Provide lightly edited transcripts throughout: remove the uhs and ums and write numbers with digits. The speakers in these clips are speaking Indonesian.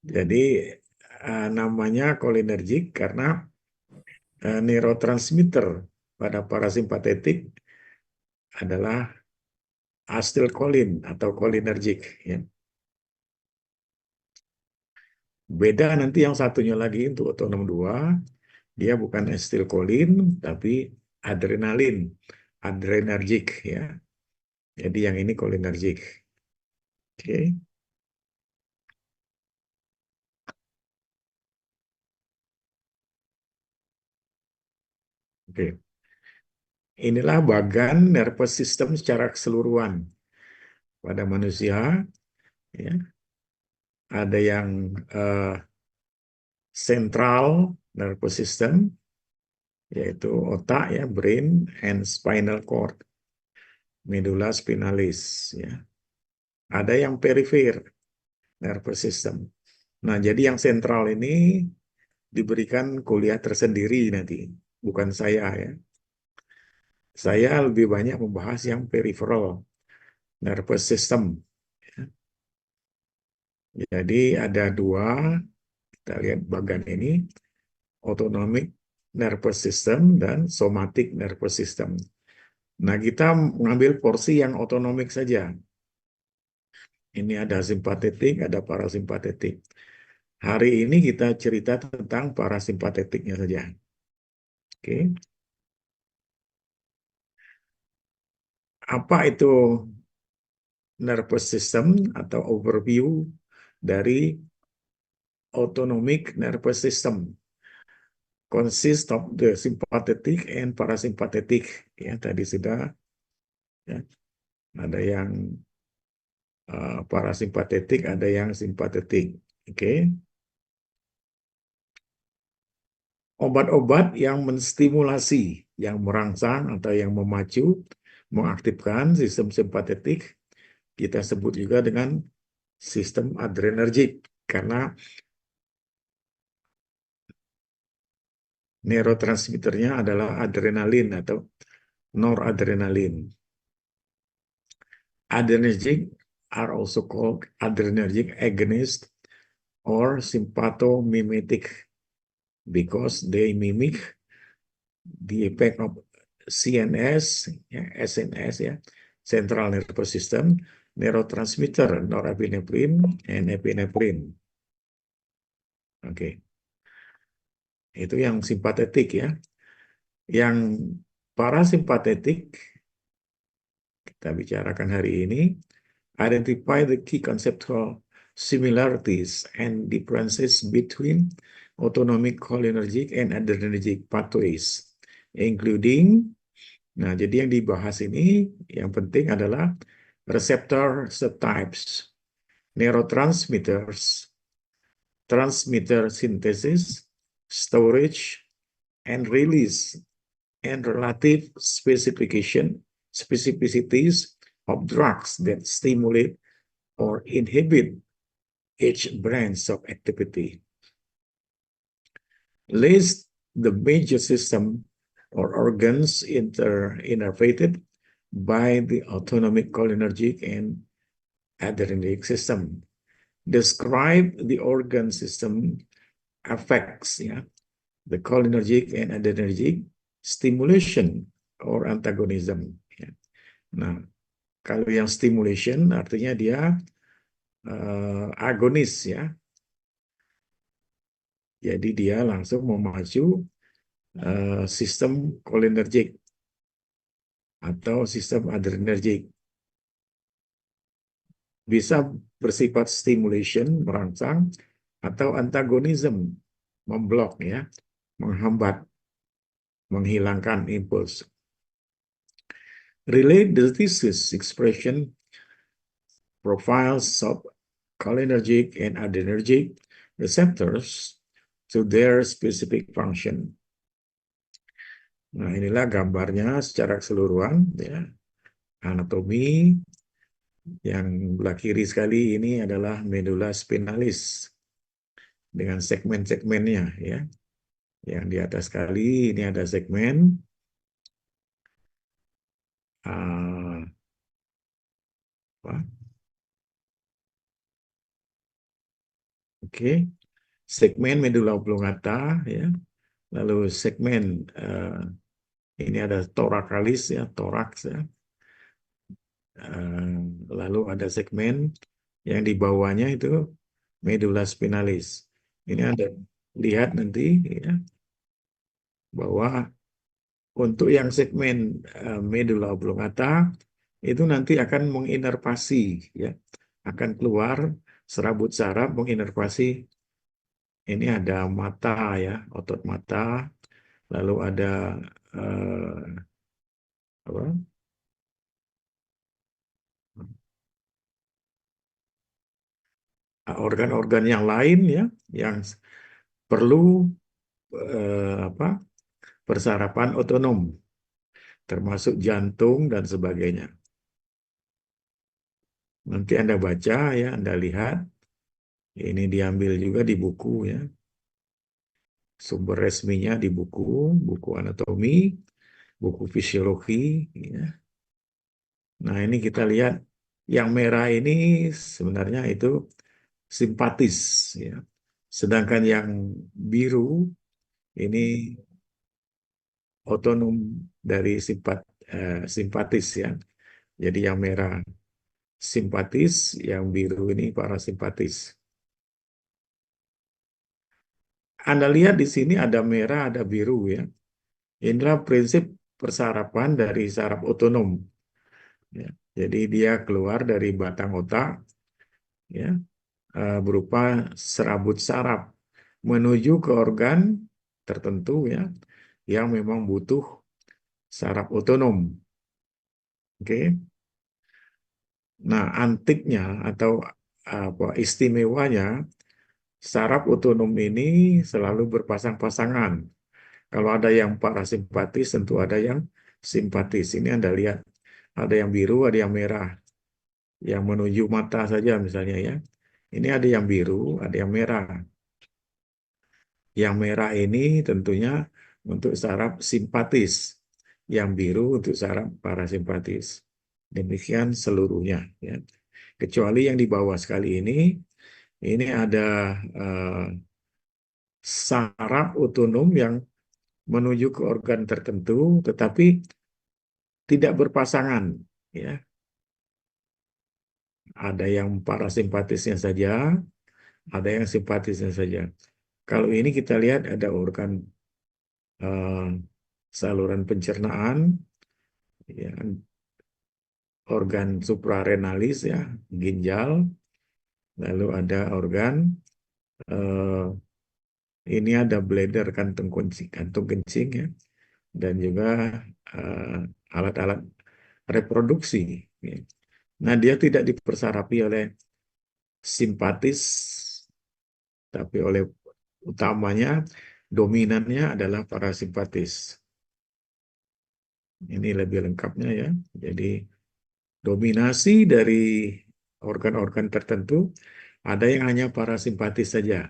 Jadi namanya cholinergic karena neurotransmitter pada parasimpatetik adalah acetylcholine atau cholinergic. Ya. Beda nanti yang satunya lagi untuk otonom 2, dia bukan acetylcholine tapi adrenalin, adrenergic ya. Jadi yang ini cholinergic. Oke. Oke. Inilah bagan nervous system secara keseluruhan pada manusia. Ya. Ada yang central nervous system, yaitu otak ya, brain and spinal cord, medulla spinalis. Ya. Ada yang perifer nervous system. Nah, jadi yang sentral ini diberikan kuliah tersendiri nanti, bukan saya ya. Saya lebih banyak membahas yang peripheral nervous system. Jadi ada dua, kita lihat bagan ini, autonomic nervous system dan somatic nervous system. Nah, kita mengambil porsi yang otonomik saja. Ini ada simpatetik, ada parasimpatetik. Hari ini kita cerita tentang parasimpatetiknya saja. Oke. Apa itu nervous system atau overview dari autonomic nervous system? Consist of the sympathetic and parasympathetic. Ya, tadi sudah ya, ada yang parasimpatetik, ada yang simpatetik. Oke. Obat-obat yang menstimulasi, yang merangsang atau yang memacu, mengaktifkan sistem simpatetik, kita sebut juga dengan sistem adrenergik, karena neurotransmitternya adalah adrenalin atau noradrenalin. Adrenergic are also called adrenergic agonist or sympathomimetic because they mimic the effect of CNS, ya, SNS, ya, Central Nervous System, neurotransmitter norepinephrine and epinephrine. Oke, itu yang simpatetik ya. Yang parasimpatetik kita bicarakan hari ini, identify the key conceptual similarities and differences between autonomic cholinergic and adrenergic pathways, including, nah jadi yang dibahas ini yang penting adalah receptor subtypes, neurotransmitters, transmitter synthesis, storage, and release, and relative specificities of drugs that stimulate or inhibit each branch of activity. List the major system or organs innervated by the autonomic cholinergic and adrenergic system. Describe the organ system affects the cholinergic and adrenergic stimulation or antagonism. Ya. Nah, kalau yang stimulation artinya dia agonis ya. Jadi dia langsung memacu sistem cholinergic atau sistem adrenergic. Bisa bersifat stimulation, merangsang, atau antagonism, memblok ya, menghambat, menghilangkan impuls. Relate the thesis expression profiles of cholinergic and adrenergic receptors to their specific function. Nah, inilah gambarnya secara keseluruhan ya. Anatomi yang belah kiri sekali ini adalah medulla spinalis dengan segmen-segmennya ya. Yang di atas sekali ini ada segmen apa? Oke, segmen medula oblongata ya. Lalu segmen ini ada thoracalis ya, toraks ya. Lalu ada segmen yang di bawahnya itu medula spinalis. Ini ada lihat nanti ya bahwa untuk yang segmen medula oblongata itu nanti akan menginervasi ya, akan keluar serabut saraf menginervasi. Ini ada mata ya, otot mata, lalu ada apa, organ-organ yang lain ya, yang perlu apa, persarapan otonom, termasuk jantung dan sebagainya. Nanti Anda baca ya, Anda lihat, ini diambil juga di buku ya, sumber resminya di buku, buku anatomi, buku fisiologi ya. Nah, ini kita lihat yang merah ini sebenarnya itu simpatis ya. Sedangkan yang biru ini otonom dari simpatis ya. Jadi yang merah simpatis, yang biru ini parasimpatis. Anda lihat di sini ada merah, ada biru ya. Inilah prinsip persarapan dari saraf otonom. Ya. Jadi dia keluar dari batang otak ya, berupa serabut saraf menuju ke organ tertentu ya yang memang butuh saraf otonom. Oke. Nah, antiknya atau apa istimewanya saraf otonom ini selalu berpasang-pasangan. Kalau ada yang parasimpatis, tentu ada yang simpatis. Ini Anda lihat, ada yang biru, ada yang merah. Yang menuju mata saja misalnya ya. Ini ada yang biru, ada yang merah. Yang merah ini tentunya untuk saraf simpatis. Yang biru untuk saraf parasimpatis. Demikian seluruhnya ya. Kecuali yang di bawah sekali ini ada eh, saraf otonom yang menuju ke organ tertentu, tetapi tidak berpasangan. Ya, ada yang parasimpatisnya saja, ada yang simpatisnya saja. Kalau ini kita lihat ada organ eh, saluran pencernaan, ya, organ suprarenalis ya, ginjal, lalu ada organ eh, ini ada bladder kantung kencing ya, dan juga eh, alat-alat reproduksi. Ya. Nah, dia tidak dipersarapi oleh simpatis, tapi oleh utamanya, dominannya adalah parasimpatis. Ini lebih lengkapnya ya. Jadi, dominasi dari organ-organ tertentu, ada yang hanya parasimpatis saja.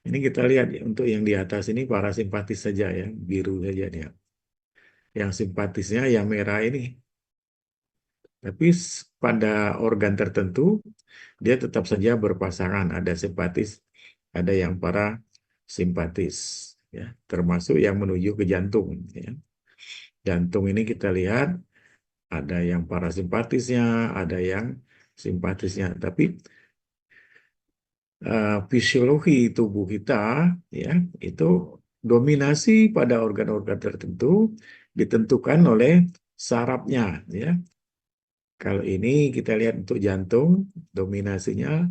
Ini kita lihat ya, untuk yang di atas ini parasimpatis saja ya, biru saja dia. Yang simpatisnya yang merah ini. Tapi pada organ tertentu, dia tetap saja berpasangan. Ada simpatis, ada yang parasimpatis. Ya, termasuk yang menuju ke jantung. Ya. Jantung ini kita lihat, ada yang parasimpatisnya, ada yang simpatisnya. Tapi fisiologi tubuh kita, ya, itu dominasi pada organ-organ tertentu ditentukan oleh sarafnya. Ya. Kalau ini kita lihat untuk jantung, dominasinya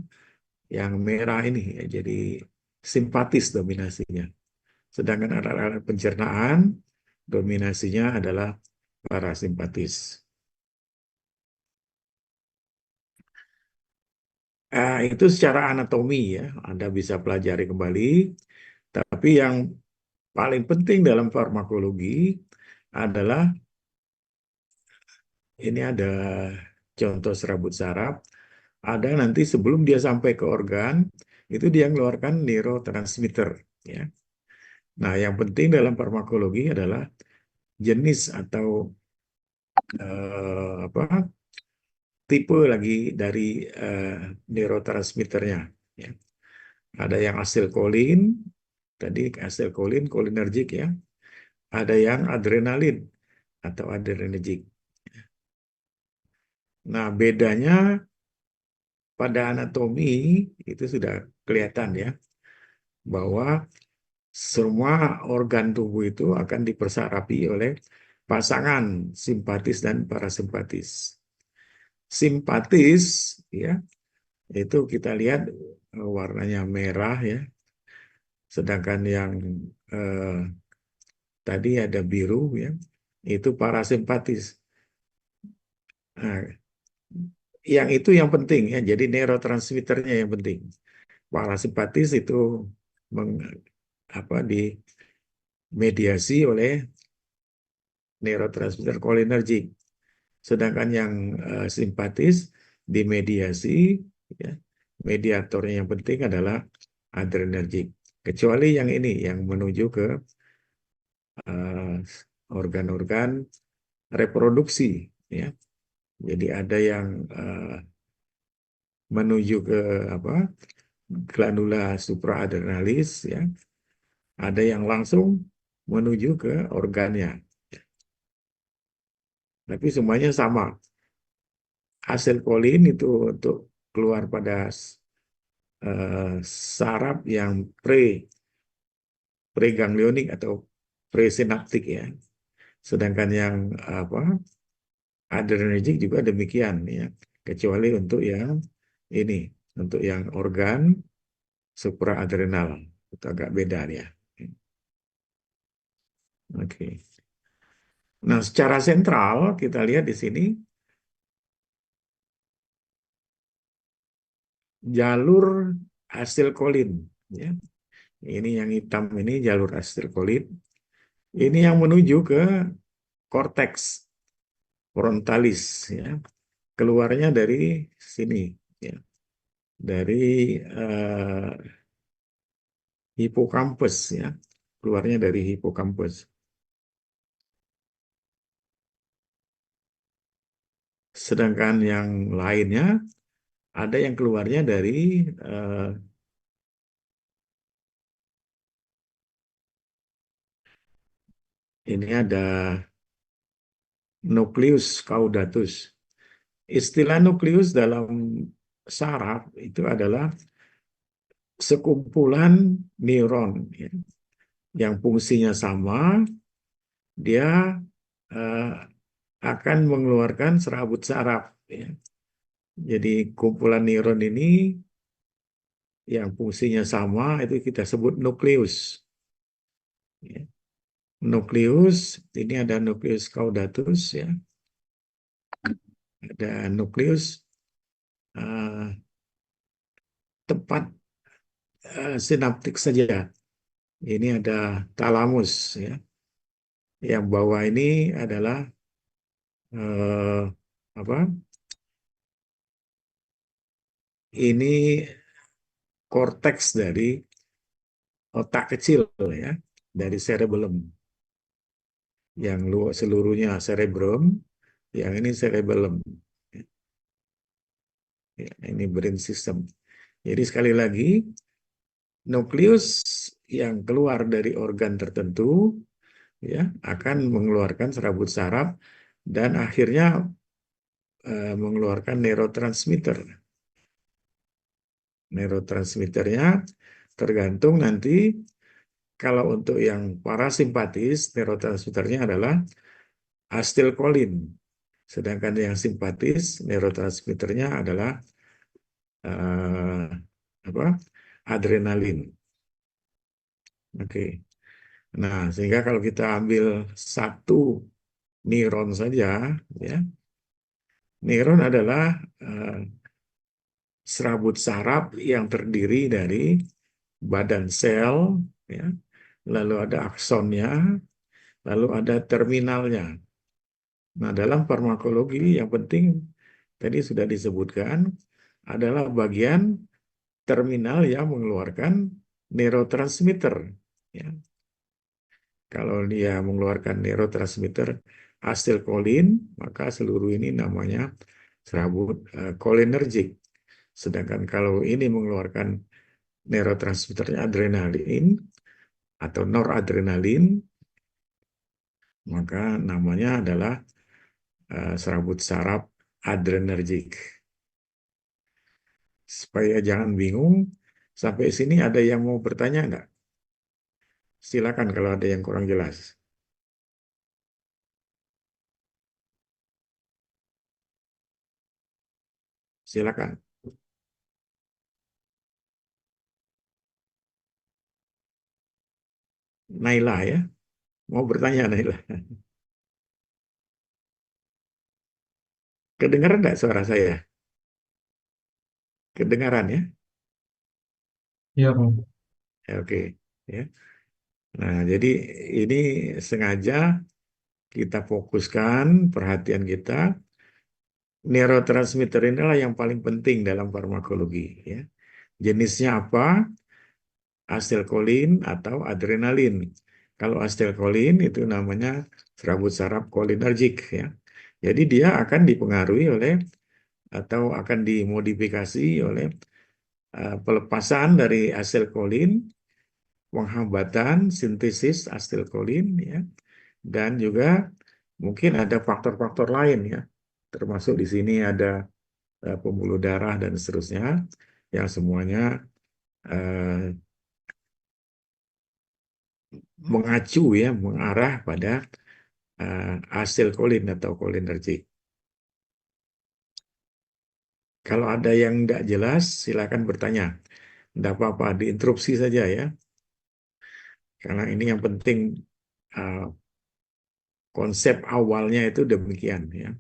yang merah ini, ya, jadi simpatis dominasinya. Sedangkan alat-alat pencernaan, dominasinya adalah parasimpatis. Itu secara anatomi ya, Anda bisa pelajari kembali. Tapi yang paling penting dalam farmakologi adalah ini ada contoh serabut saraf. Ada nanti sebelum dia sampai ke organ, itu dia mengeluarkan neurotransmitter. Ya. Nah, yang penting dalam farmakologi adalah jenis atau apa tipe lagi dari neurotransmitternya. Ya. Ada yang asilkolin, tadi asilkolin, kolinergik ya. Ada yang adrenalin atau adrenergik. Nah, bedanya pada anatomi itu sudah kelihatan ya, bahwa semua organ tubuh itu akan dipersarapi oleh pasangan simpatis dan parasimpatis. Simpatis ya, itu kita lihat warnanya merah ya, sedangkan yang eh, tadi ada biru ya, itu parasimpatis. Nah, yang itu yang penting ya, jadi neurotransmitternya yang penting. Parasimpatis itu meng, dimediasi oleh neurotransmitter kolinergik. Sedangkan yang simpatis dimediasi, ya, mediatornya yang penting adalah adrenergik. Kecuali yang ini yang menuju ke eh, organ-organ reproduksi, ya. Jadi ada yang menuju ke apa glandula supraadrenalis, ya. Ada yang langsung menuju ke organnya. Tapi semuanya sama. Asilkolin itu untuk keluar pada saraf yang preganglionik atau presinaptik ya. Sedangkan yang apa adrenergic juga demikian ya. Kecuali untuk yang ini, untuk yang organ supraadrenal itu agak beda ya. Oke. Nah, secara sentral kita lihat di sini jalur asilkolin ya. Ini yang hitam ini jalur asilkolin. Ini yang menuju ke korteks frontalis ya. Keluarnya dari sini ya. Dari hipokampus ya. Keluarnya dari hipokampus. Sedangkan yang lainnya ada yang keluarnya dari ini ada nukleus caudatus. Istilah nukleus dalam saraf itu adalah sekumpulan neuron ya, yang fungsinya sama, dia eh, akan mengeluarkan serabut saraf. Ya. Jadi kumpulan neuron ini yang fungsinya sama itu kita sebut nukleus. Ya. Nukleus ini ada nukleus caudatus ya, ada nukleus uh, tempat sinaptik saja. Ini ada talamus ya. Yang bawah ini adalah apa? Ini korteks dari otak kecil ya, dari cerebellum. Yang seluruhnya cerebrum, yang ini cerebellum. Ya, ini brain system. Jadi sekali lagi, nukleus yang keluar dari organ tertentu ya akan mengeluarkan serabut saraf dan akhirnya mengeluarkan neurotransmitter. Neurotransmitternya tergantung nanti kalau untuk yang parasimpatis neurotransmitternya adalah asilkolin. Sedangkan yang simpatis neurotransmitternya adalah eh, apa? Adrenalin. Oke. Nah, sehingga kalau kita ambil satu neuron saja, ya, neuron adalah serabut saraf yang terdiri dari badan sel, ya, lalu ada aksonnya, lalu ada terminalnya. Nah, dalam farmakologi yang penting tadi sudah disebutkan adalah bagian terminal yang mengeluarkan neurotransmitter. Ya. Kalau dia mengeluarkan neurotransmitter asilkolin, maka seluruh ini namanya serabut kolinergik. Sedangkan kalau ini mengeluarkan neurotransmitternya adrenalin atau noradrenalin, maka namanya adalah serabut saraf adrenergik. Supaya jangan bingung, sampai sini ada yang mau bertanya enggak? Silakan kalau ada yang kurang jelas. Silakan. Naila ya, mau bertanya Naila. Kedengaran enggak suara saya? Kedengaran ya? Iya, Bang. Ya, oke. Ya. Nah, jadi ini sengaja kita fokuskan perhatian kita. Neurotransmitter inilah yang paling penting dalam farmakologi. Ya. Jenisnya apa? Asetilkolin atau adrenalin. Kalau asetilkolin itu namanya serabut saraf kolinergik. Ya. Jadi dia akan dipengaruhi oleh atau akan dimodifikasi oleh pelepasan dari asetilkolin, penghambatan sintesis asetilkolin, ya, dan juga mungkin ada faktor-faktor lain ya, termasuk di sini ada pembuluh darah dan seterusnya, yang semuanya eh, mengacu ya, mengarah pada asetilkolin atau kolinergik. Kalau ada yang tidak jelas, silakan bertanya. Tidak apa-apa, diinterupsi saja ya, karena ini yang penting eh, konsep awalnya itu demikian ya.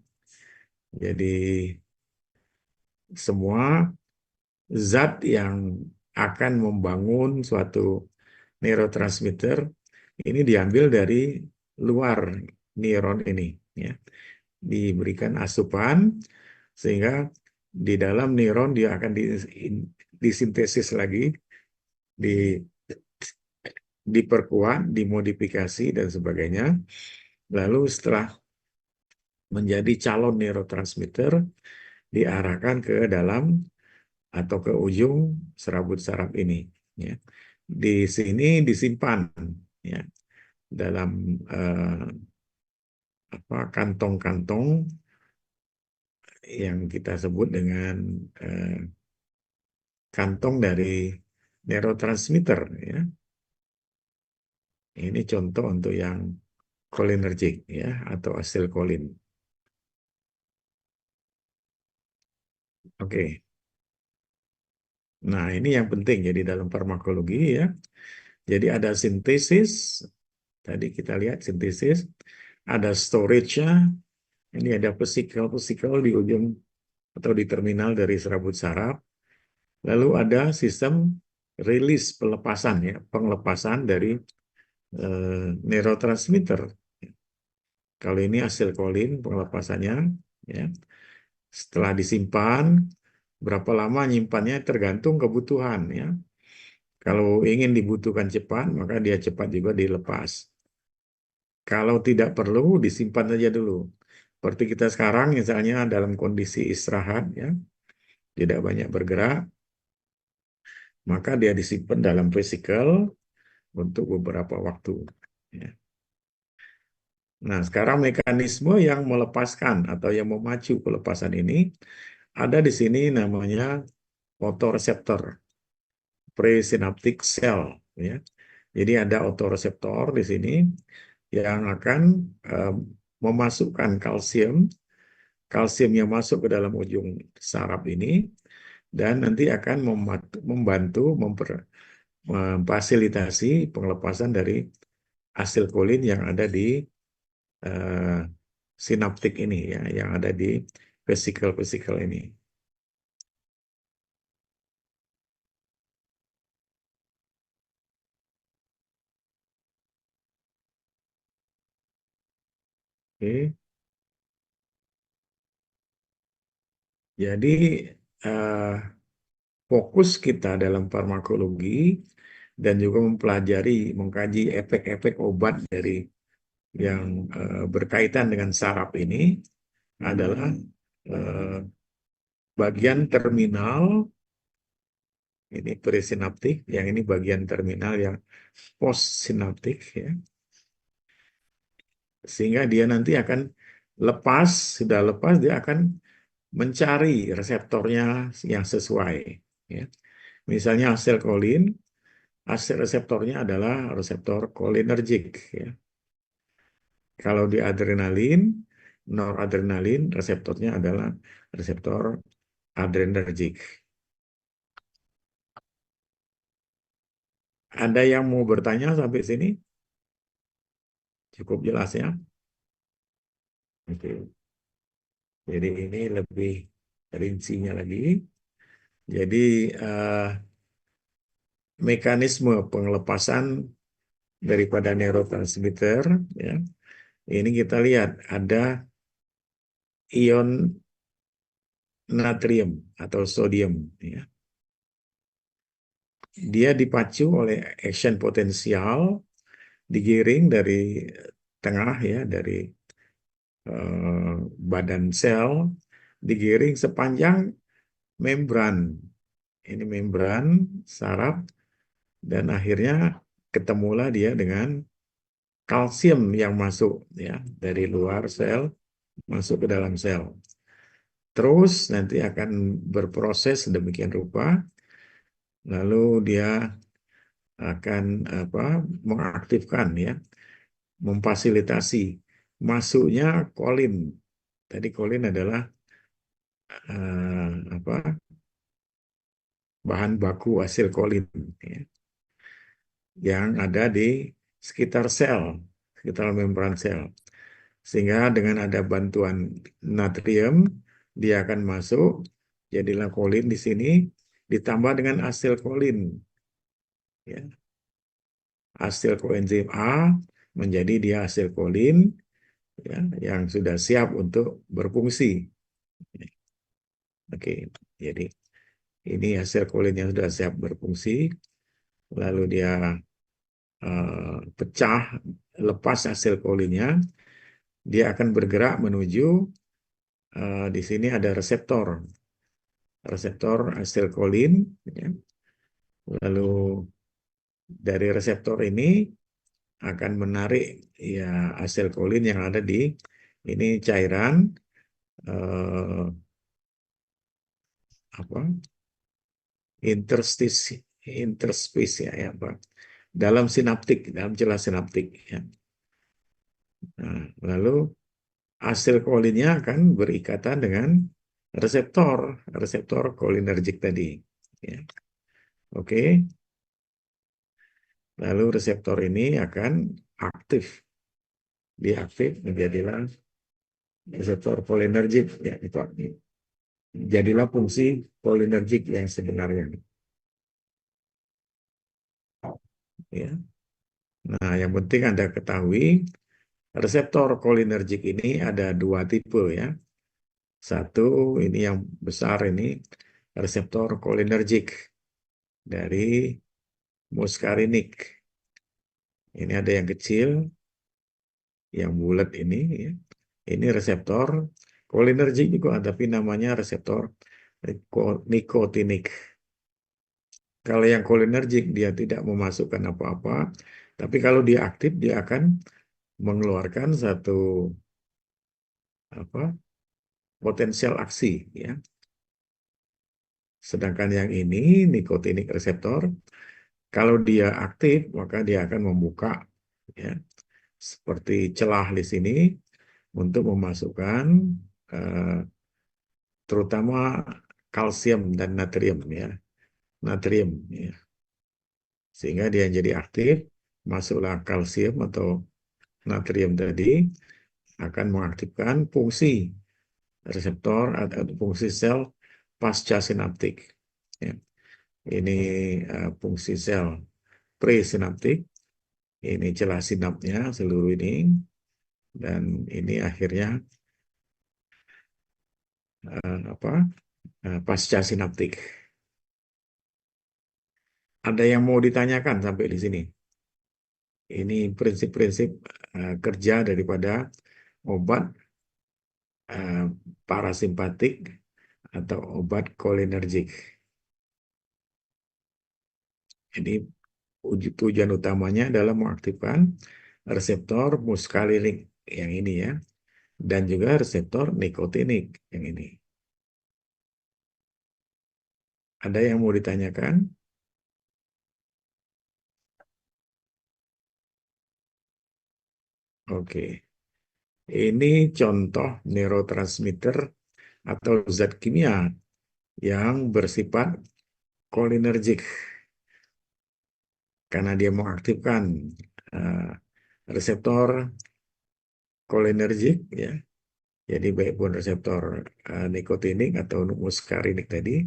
Jadi semua zat yang akan membangun suatu neurotransmitter ini diambil dari luar neuron ini ya. Diberikan asupan sehingga di dalam neuron dia akan disintesis lagi, di diperkuat, dimodifikasi dan sebagainya. Lalu setelah menjadi calon neurotransmitter diarahkan ke dalam atau ke ujung serabut saraf ini ya. Di sini disimpan ya dalam kantong-kantong yang kita sebut dengan kantong dari neurotransmitter ya. Ini contoh untuk yang kolinergik ya atau asetilkolin. Oke. Nah, ini yang penting jadi dalam farmakologi ya. Jadi ada sintesis, tadi kita lihat sintesis, ada storage-nya, ini ada vesikel-vesikel di ujung atau di terminal dari serabut saraf. Lalu ada sistem rilis pelepasan ya, pengelepasan dari neurotransmitter. Kalau ini asetilkolin pengelepasannya ya. Setelah disimpan, berapa lama nyimpannya tergantung kebutuhan ya. Kalau ingin dibutuhkan cepat, maka dia cepat juga dilepas. Kalau tidak perlu, disimpan saja dulu. Seperti kita sekarang, misalnya dalam kondisi istirahat, ya, tidak banyak bergerak, maka dia disimpan dalam vesikel untuk beberapa waktu. Ya. Nah, sekarang mekanisme yang melepaskan atau yang memacu pelepasan ini ada di sini namanya otoreseptor, presynaptic cell. Ya. Jadi ada otoreseptor di sini yang akan memasukkan kalsium, kalsiumnya masuk ke dalam ujung saraf ini, dan nanti akan membantu memfasilitasi pengelepasan dari asetilkolin yang ada di uh, sinaptik ini ya, yang ada di vesikel-vesikel ini. Oke. Jadi uh, fokus kita dalam farmakologi dan juga mempelajari, mengkaji efek-efek obat dari yang berkaitan dengan saraf ini adalah bagian terminal Ini presinaptik, yang ini bagian terminal yang postsinaptik ya. Sehingga dia nanti akan lepas, sudah lepas dia akan mencari reseptornya yang sesuai ya. Misalnya asetilkolin, reseptornya adalah reseptor kolinergik ya. Kalau di adrenalin, noradrenalin, reseptornya adalah reseptor adrenergik. Ada yang mau bertanya sampai sini? Cukup jelas ya? Oke. Jadi ini lebih rincinya lagi. Jadi mekanisme pengelepasan daripada neurotransmitter ya. Ini kita lihat ada ion natrium atau sodium ya. Dia dipacu oleh action potensial, digiring dari tengah ya, dari badan sel, digiring sepanjang membran. Ini membran saraf, dan akhirnya ketemulah dia dengan kalsium yang masuk ya dari luar sel masuk ke dalam sel. Terus nanti akan berproses sedemikian rupa, lalu dia akan mengaktifkan ya, memfasilitasi masuknya kolin. Tadi kolin adalah bahan baku hasil kolin ya, yang ada di sekitar sel, sekitar membran sel. Sehingga dengan ada bantuan natrium, dia akan masuk, jadilah kolin di sini, ditambah dengan asetilkolin. Ya. Asetil koenzim A menjadi dia asetilkolin ya, yang sudah siap untuk berfungsi. Oke, jadi ini hasil kolin yang sudah siap berfungsi, lalu dia pecah, lepas hasil kolinnya, dia akan bergerak menuju di sini ada reseptor asetilkolin ya. Lalu dari reseptor ini akan menarik ya asetilkolin yang ada di ini cairan eh, apa interstisi ya Pak, dalam sinaptik, dalam celah sinaptik ya. Nah, lalu asetilkolinnya akan berikatan dengan reseptor kolinergik tadi ya. Oke, lalu reseptor ini akan aktif, diaktif menjadilah reseptor kolinergik ya, itu jadilah fungsi kolinergik yang sebenarnya ya. Nah, yang penting Anda ketahui reseptor kolinergik ini ada dua tipe ya. Satu, ini yang besar ini reseptor kolinergik dari muscarinic. Ini ada yang kecil, yang bulat ini ya. Ini reseptor kolinergik juga, tapi namanya reseptor nikotinik. Kalau yang kolinergik dia tidak memasukkan apa-apa, tapi kalau dia aktif dia akan mengeluarkan satu potensial aksi ya. Sedangkan yang ini nikotinik reseptor, kalau dia aktif maka dia akan membuka ya seperti celah di sini untuk memasukkan eh, terutama kalsium dan natrium ya. Natrium ya. Sehingga dia jadi aktif, masuklah kalsium atau natrium tadi akan mengaktifkan fungsi reseptor atau fungsi sel pasca sinaptik. Ya. Ini fungsi sel presinaptik, ini celah sinapnya seluruh ini, dan ini akhirnya pasca sinaptik. Ada yang mau ditanyakan sampai di sini? Ini prinsip-prinsip kerja daripada obat eh, parasimpatik atau obat kolinergik. Jadi tujuan utamanya adalah mengaktifkan reseptor muskarinik yang ini ya, dan juga reseptor nikotinik yang ini. Ada yang mau ditanyakan? Oke, ini contoh neurotransmitter atau zat kimia yang bersifat kolinergik karena dia mengaktifkan eh, reseptor kolinergik ya. Jadi baik pun reseptor nikotinik atau muskarinik tadi,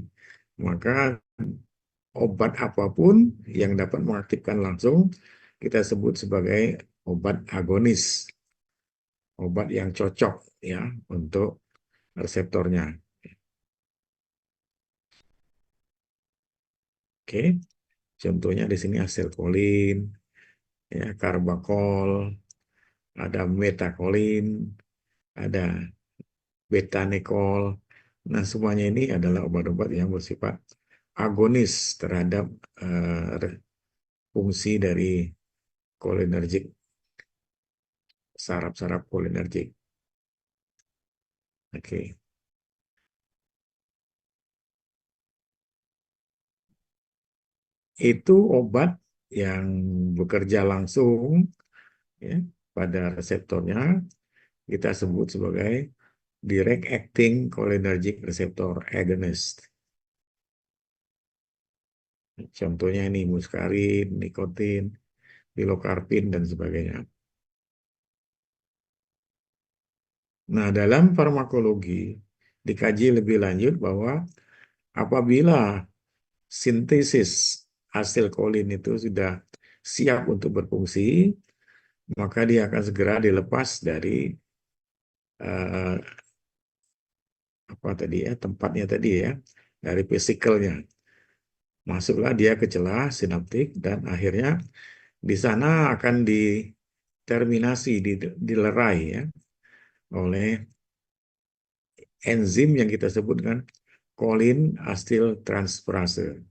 maka obat apapun yang dapat mengaktifkan langsung kita sebut sebagai obat agonis, obat yang cocok ya untuk reseptornya. Oke, contohnya di sini asetilkolin, ya, karbakol, ada metakolin, ada betanikol. Nah, semuanya ini adalah obat-obat yang bersifat agonis terhadap fungsi dari kolinergik, saraf-saraf kolinergik. Oke, itu obat yang bekerja langsung ya, pada reseptornya kita sebut sebagai direct acting cholinergic receptor agonist. Contohnya ini muskarin, nikotin, pilokarpin, dan sebagainya. Nah, dalam farmakologi dikaji lebih lanjut bahwa apabila sintesis asetilkolin itu sudah siap untuk berfungsi, maka dia akan segera dilepas dari eh, apa tadi ya, tempatnya tadi ya, dari vesikelnya. Masuklah dia ke celah sinaptik dan akhirnya di sana akan diterminasi, dilerai ya oleh enzim yang kita sebutkan kolin asetiltransferase.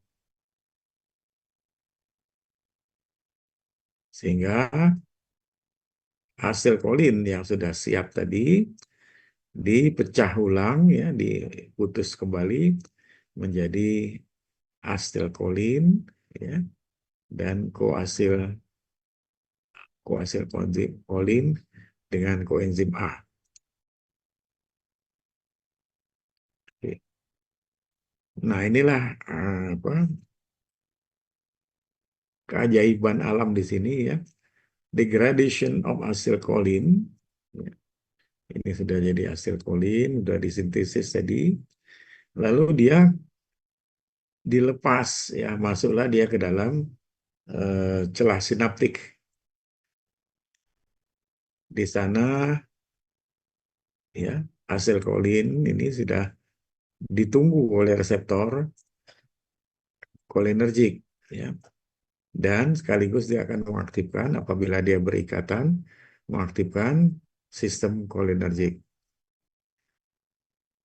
Sehingga hasil kolin yang sudah siap tadi dipecah ulang ya, diputus kembali menjadi asetilkolin ya, dan koasilkolin dengan koenzim A. Oke. Nah, inilah apa keajaiban alam di sini ya. Degradation of acetylcholine. Ya, ini sudah jadi acetylcholine, sudah disintesis tadi. Lalu dia dilepas ya, masuklah dia ke dalam celah sinaptik. Di sana ya acetylcholine ini sudah ditunggu oleh reseptor kolinergik ya. Dan sekaligus dia akan mengaktifkan apabila dia berikatan, mengaktifkan sistem kolinergik.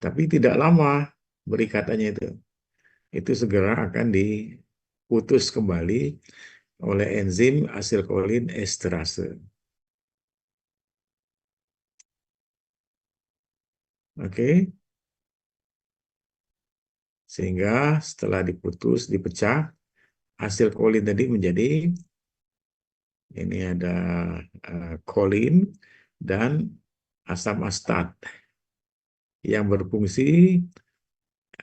Tapi tidak lama berikatannya itu. Itu segera akan diputus kembali oleh enzim asetilkolin esterase. Oke, sehingga setelah diputus, dipecah, asetilkolin tadi menjadi ini ada kolin dan asam astat yang berfungsi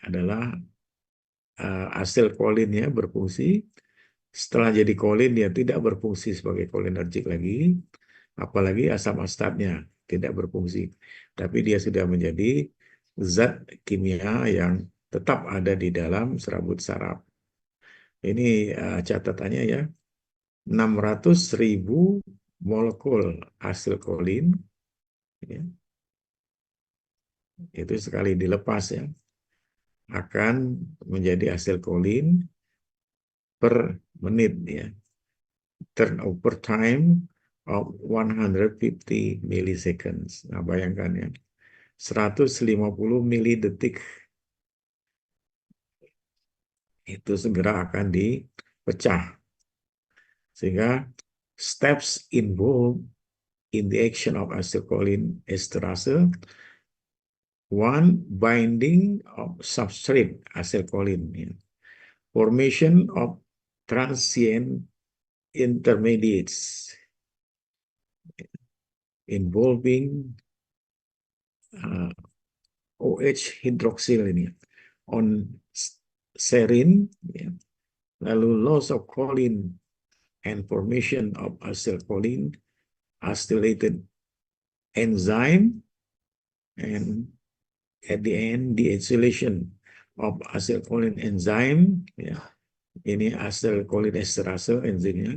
adalah asetilkolinnya berfungsi. Setelah jadi kolin dia tidak berfungsi sebagai kolinergik lagi, apalagi asam astatnya tidak berfungsi. Tapi dia sudah menjadi zat kimia yang tetap ada di dalam serabut saraf. Ini catatannya ya, 600.000 molekul asetilkolin ya, itu sekali dilepas ya akan menjadi asetilkolin per menit ya. Turnover time of 150 milliseconds. Nah, bayangkan ya. 150 milidetik itu segera akan pecah. Sehingga steps involved in the action of acetylcholine esterase, one, binding of substrate acetylcholine, ya. Formation of transient intermediates involving OH hydroxyl ini on serine, ya. Lalu loss of choline and formation of acetylcholine acylated enzyme, and at the end the acylation of acetylcholine enzyme, ya. Ini acetylcholine esterase enzimnya,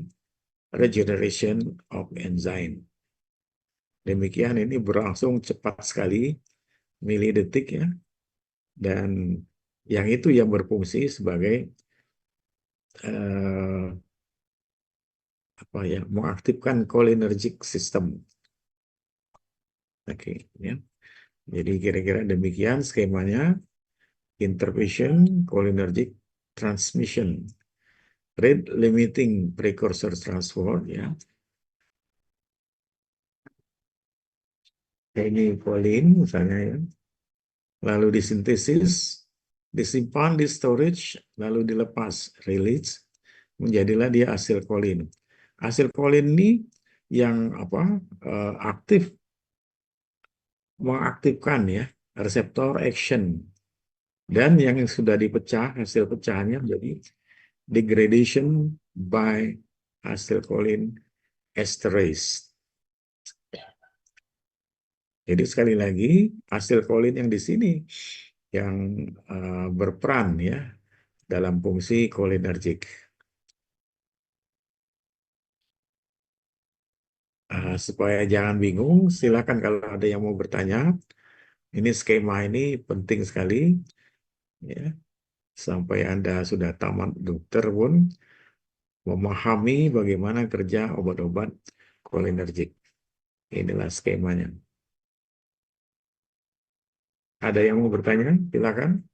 regeneration of enzyme. Demikian, ini berlangsung cepat sekali, milidetik, ya. Dan yang itu yang berfungsi sebagai mengaktifkan cholinergic system. Oke, ya. Jadi kira-kira demikian skemanya. Intervention, cholinergic transmission, rate limiting precursor transport, ya. Ini kolin misalnya, ya. Lalu disintesis, disimpan di storage, lalu dilepas, release, menjadilah dia asilkolin. Asilkolin ini yang aktif, mengaktifkan, ya, reseptor action, dan yang sudah dipecah, hasil pecahannya menjadi degradation by acetylcholine esterase. Jadi sekali lagi, acetylcholine yang di sini yang berperan, ya, dalam fungsi cholinergic. Supaya jangan bingung, silakan kalau ada yang mau bertanya. Ini skema ini penting sekali, ya. Sampai Anda sudah tamat dokter pun memahami bagaimana kerja obat-obat cholinergic. Inilah skemanya. Ada yang mau bertanya? Silakan.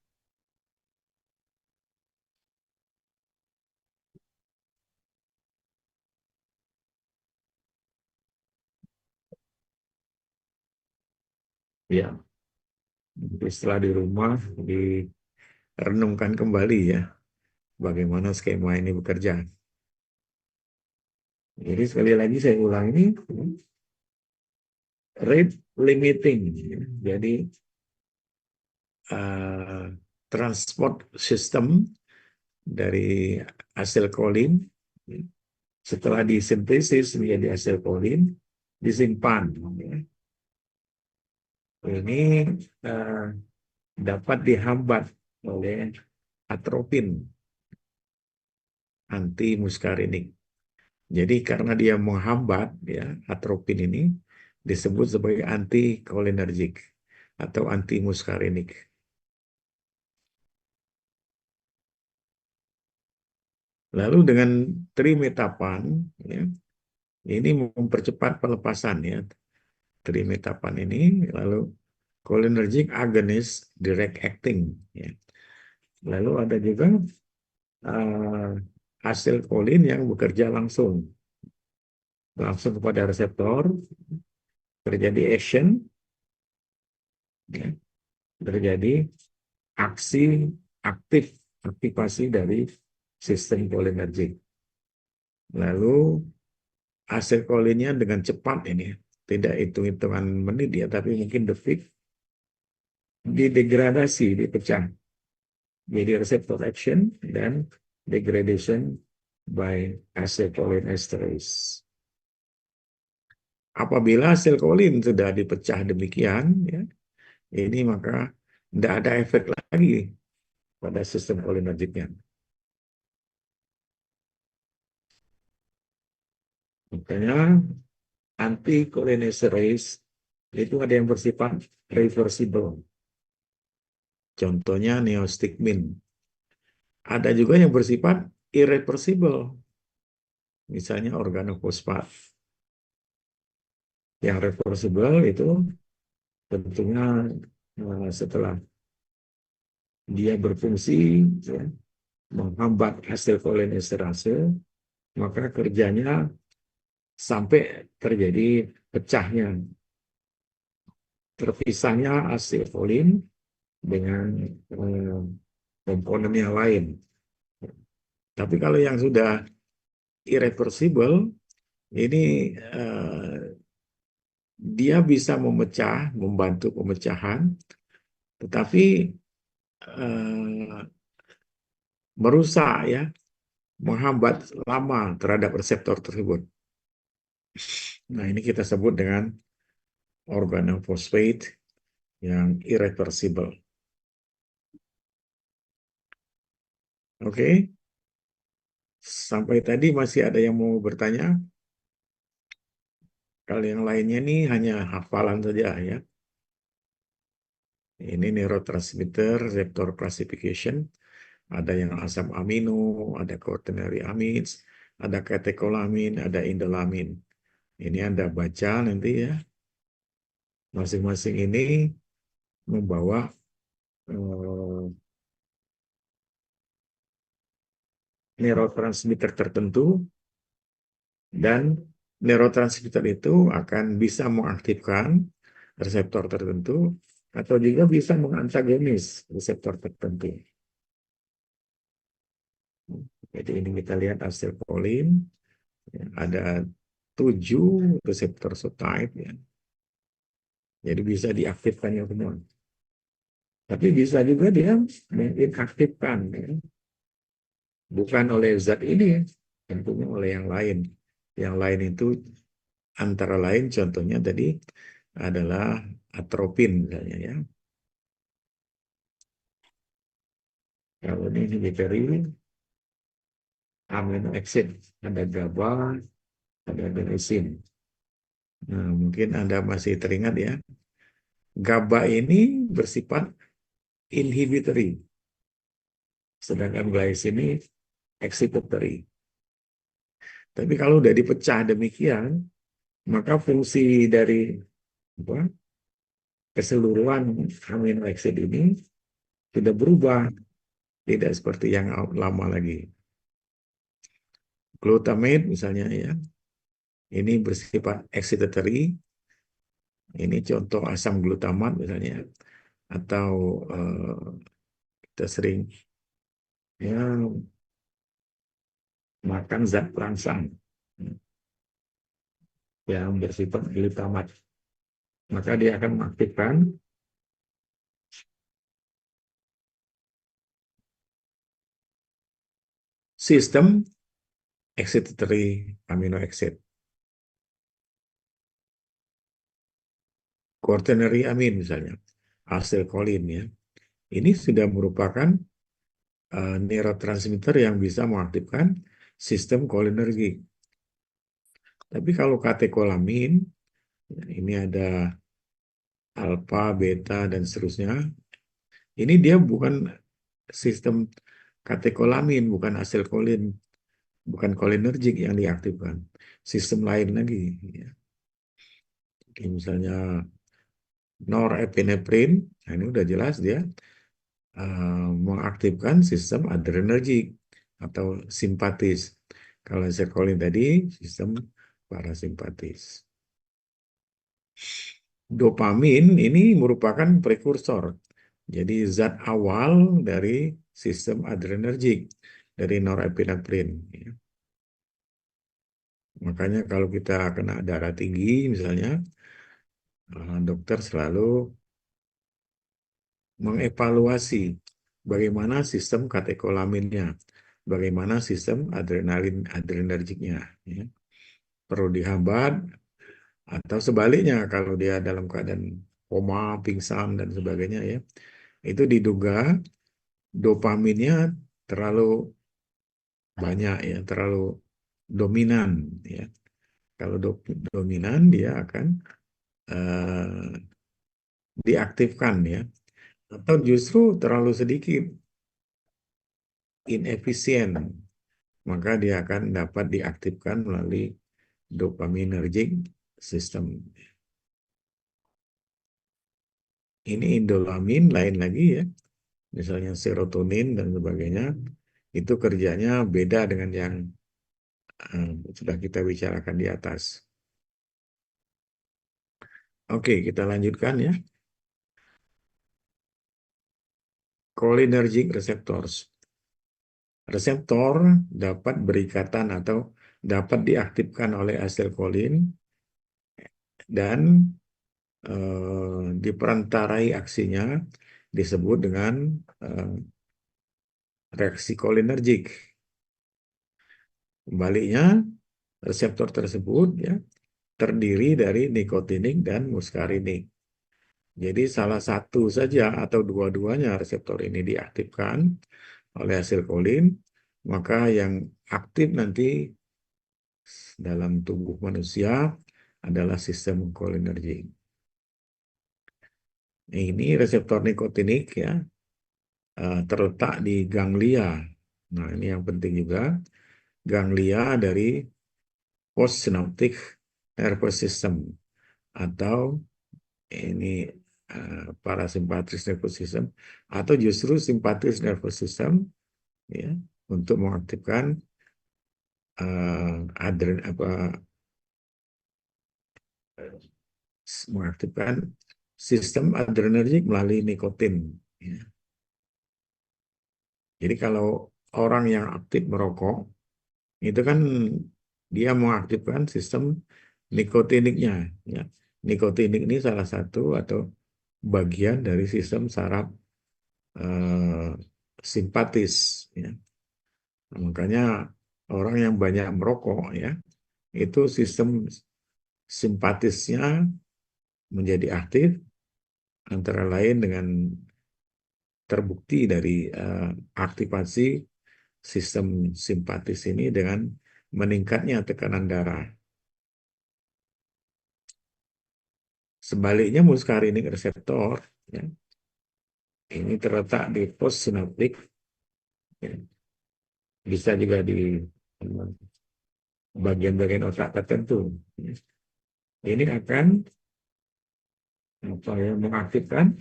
Ya, setelah di rumah direnungkan kembali, ya, bagaimana skema ini bekerja. Jadi sekali lagi saya ulang ini, rate limiting. Jadi transport system dari acetylcholine setelah disintesis menjadi acetylcholine disimpan. Ini dapat dihambat oleh atropin anti muskarinik. Jadi karena dia menghambat, ya, atropin ini disebut sebagai anti cholinergic atau anti muskarinik. Lalu dengan trimetapan, ya, ini mempercepat pelepasan, ya, trimetapan ini. Lalu cholinergic agonist direct acting, ya. Lalu ada juga acetylcholine yang bekerja langsung kepada reseptor, terjadi action, ya, terjadi aksi aktivasi dari sistem cholinergic. Lalu acetylcholine-nya dengan cepat ini, tidak hitung-hitungan menit, ya, tapi mungkin detik, didegradasi, dipecah jadi reseptor action dan degradation by acetylcholine esterase. Apabila acetylcholine sudah dipecah demikian, ya, ini maka tidak ada efek lagi pada sistem cholinergicnya. Makanya anti-cholinesterase itu ada yang bersifat reversible. Contohnya neostigmin. Ada juga yang bersifat irreversible. Misalnya organofosfat. Yang reversible itu tentunya setelah dia berfungsi, ya, menghambat hasil kolinesterase, maka kerjanya sampai terjadi pecahnya, terpisahnya asetilkolin dengan eh, komponen yang lain. Tapi kalau yang sudah irreversible, ini dia bisa memecah, membantu pemecahan, tetapi eh, merusak ya, menghambat lama terhadap reseptor tersebut. Nah, ini kita sebut dengan organofosfate yang irreversible. Oke, sampai tadi masih ada yang mau bertanya? Kalau yang lainnya nih hanya hafalan saja ya. Ini neurotransmitter receptor classification. Ada yang asam amino, ada quaternary amines, ada katekolamin, ada indolamin. Ini Anda baca nanti ya. Masing-masing ini membawa eh, neurotransmitter tertentu, dan neurotransmitter itu akan bisa mengaktifkan reseptor tertentu atau juga bisa mengantagonis reseptor tertentu. Jadi ini kita lihat hasil polling, ada 7 reseptor subtype ya. Jadi bisa diaktifkan yang semua. Tapi bisa juga dia menginaktifkan ya. Bukan oleh zat ini, tentunya oleh yang lain. Yang lain itu antara lain contohnya tadi adalah atropin misalnya ya. Kalau ini inhibitory amino acid, ada GABA, ada adenosine. Nah, mungkin Anda masih teringat ya. GABA ini bersifat inhibitory, sedangkan glycine ini excitatory. Tapi kalau udah dipecah demikian, maka fungsi dari apa, keseluruhan amino acid ini sudah berubah, tidak seperti yang lama lagi. Glutamate misalnya ya, ini bersifat excitatory. Ini contoh asam glutamat misalnya, atau kita sering ya makan zat perangsang yang bersifat glutamat, maka dia akan mengaktifkan sistem excitatory amino acid. Quaternary amin misalnya, asetilkolin ya. Ini sudah merupakan neurotransmitter yang bisa mengaktifkan sistem kolinergik. Tapi kalau katekolamin, ini ada alfa, beta, dan seterusnya. Ini dia bukan sistem katekolamin, bukan asetilkolin, bukan kolinergik yang diaktifkan. Sistem lain lagi. Ya. Misalnya norepinephrine, nah ini udah jelas dia mengaktifkan sistem adrenergik atau simpatis. Kalau asetilkolin tadi sistem parasimpatis. Dopamin ini merupakan prekursor. Jadi zat awal dari sistem adrenergik, dari norepinephrine. Ya. Makanya kalau kita kena darah tinggi misalnya, dokter selalu mengevaluasi bagaimana sistem katekolaminnya, bagaimana sistem adrenergiknya. Ya. Perlu dihambat, atau sebaliknya kalau dia dalam keadaan koma, pingsan, dan sebagainya ya, itu diduga dopaminnya terlalu banyak ya, terlalu dominan ya. Kalau dominan dia akan eh, diaktifkan ya, atau justru terlalu sedikit, inefisien, maka dia akan dapat diaktifkan melalui dopaminergic system. Ini indolamin lain lagi ya, misalnya serotonin dan sebagainya. Itu kerjanya beda dengan yang sudah kita bicarakan di atas. Oke, kita lanjutkan ya. Cholinergic receptors. Reseptor dapat berikatan atau dapat diaktifkan oleh asetilkolin dan diperantarai aksinya disebut dengan reaksi cholinergic. Sebaliknya, reseptor tersebut ya terdiri dari nikotinik dan muskarinik. Jadi salah satu saja atau dua-duanya reseptor ini diaktifkan oleh asetilkolin, maka yang aktif nanti dalam tubuh manusia adalah sistem cholinergic. Ini reseptor nikotinik ya terletak di ganglia. Nah, ini yang penting juga. Ganglia dari postsynaptic nervous system atau ini parasympathetic nervous system atau justru sympathetic nervous system ya untuk mengaktifkan mengaktifkan sistem adrenergik melalui nikotin. Ya. Jadi kalau orang yang aktif merokok itu kan dia mengaktifkan sistem nikotiniknya. Ya. Nikotinik ini salah satu atau bagian dari sistem saraf eh, simpatis. Ya. Nah, makanya orang yang banyak merokok ya itu sistem simpatisnya menjadi aktif antara lain dengan terbukti dari aktivasi sistem simpatis ini dengan meningkatnya tekanan darah. Sebaliknya muscarinic reseptor ya, ini terletak di postsinaptik, ya, bisa juga di bagian-bagian otak tertentu. Ya. Ini akan mengaktifkan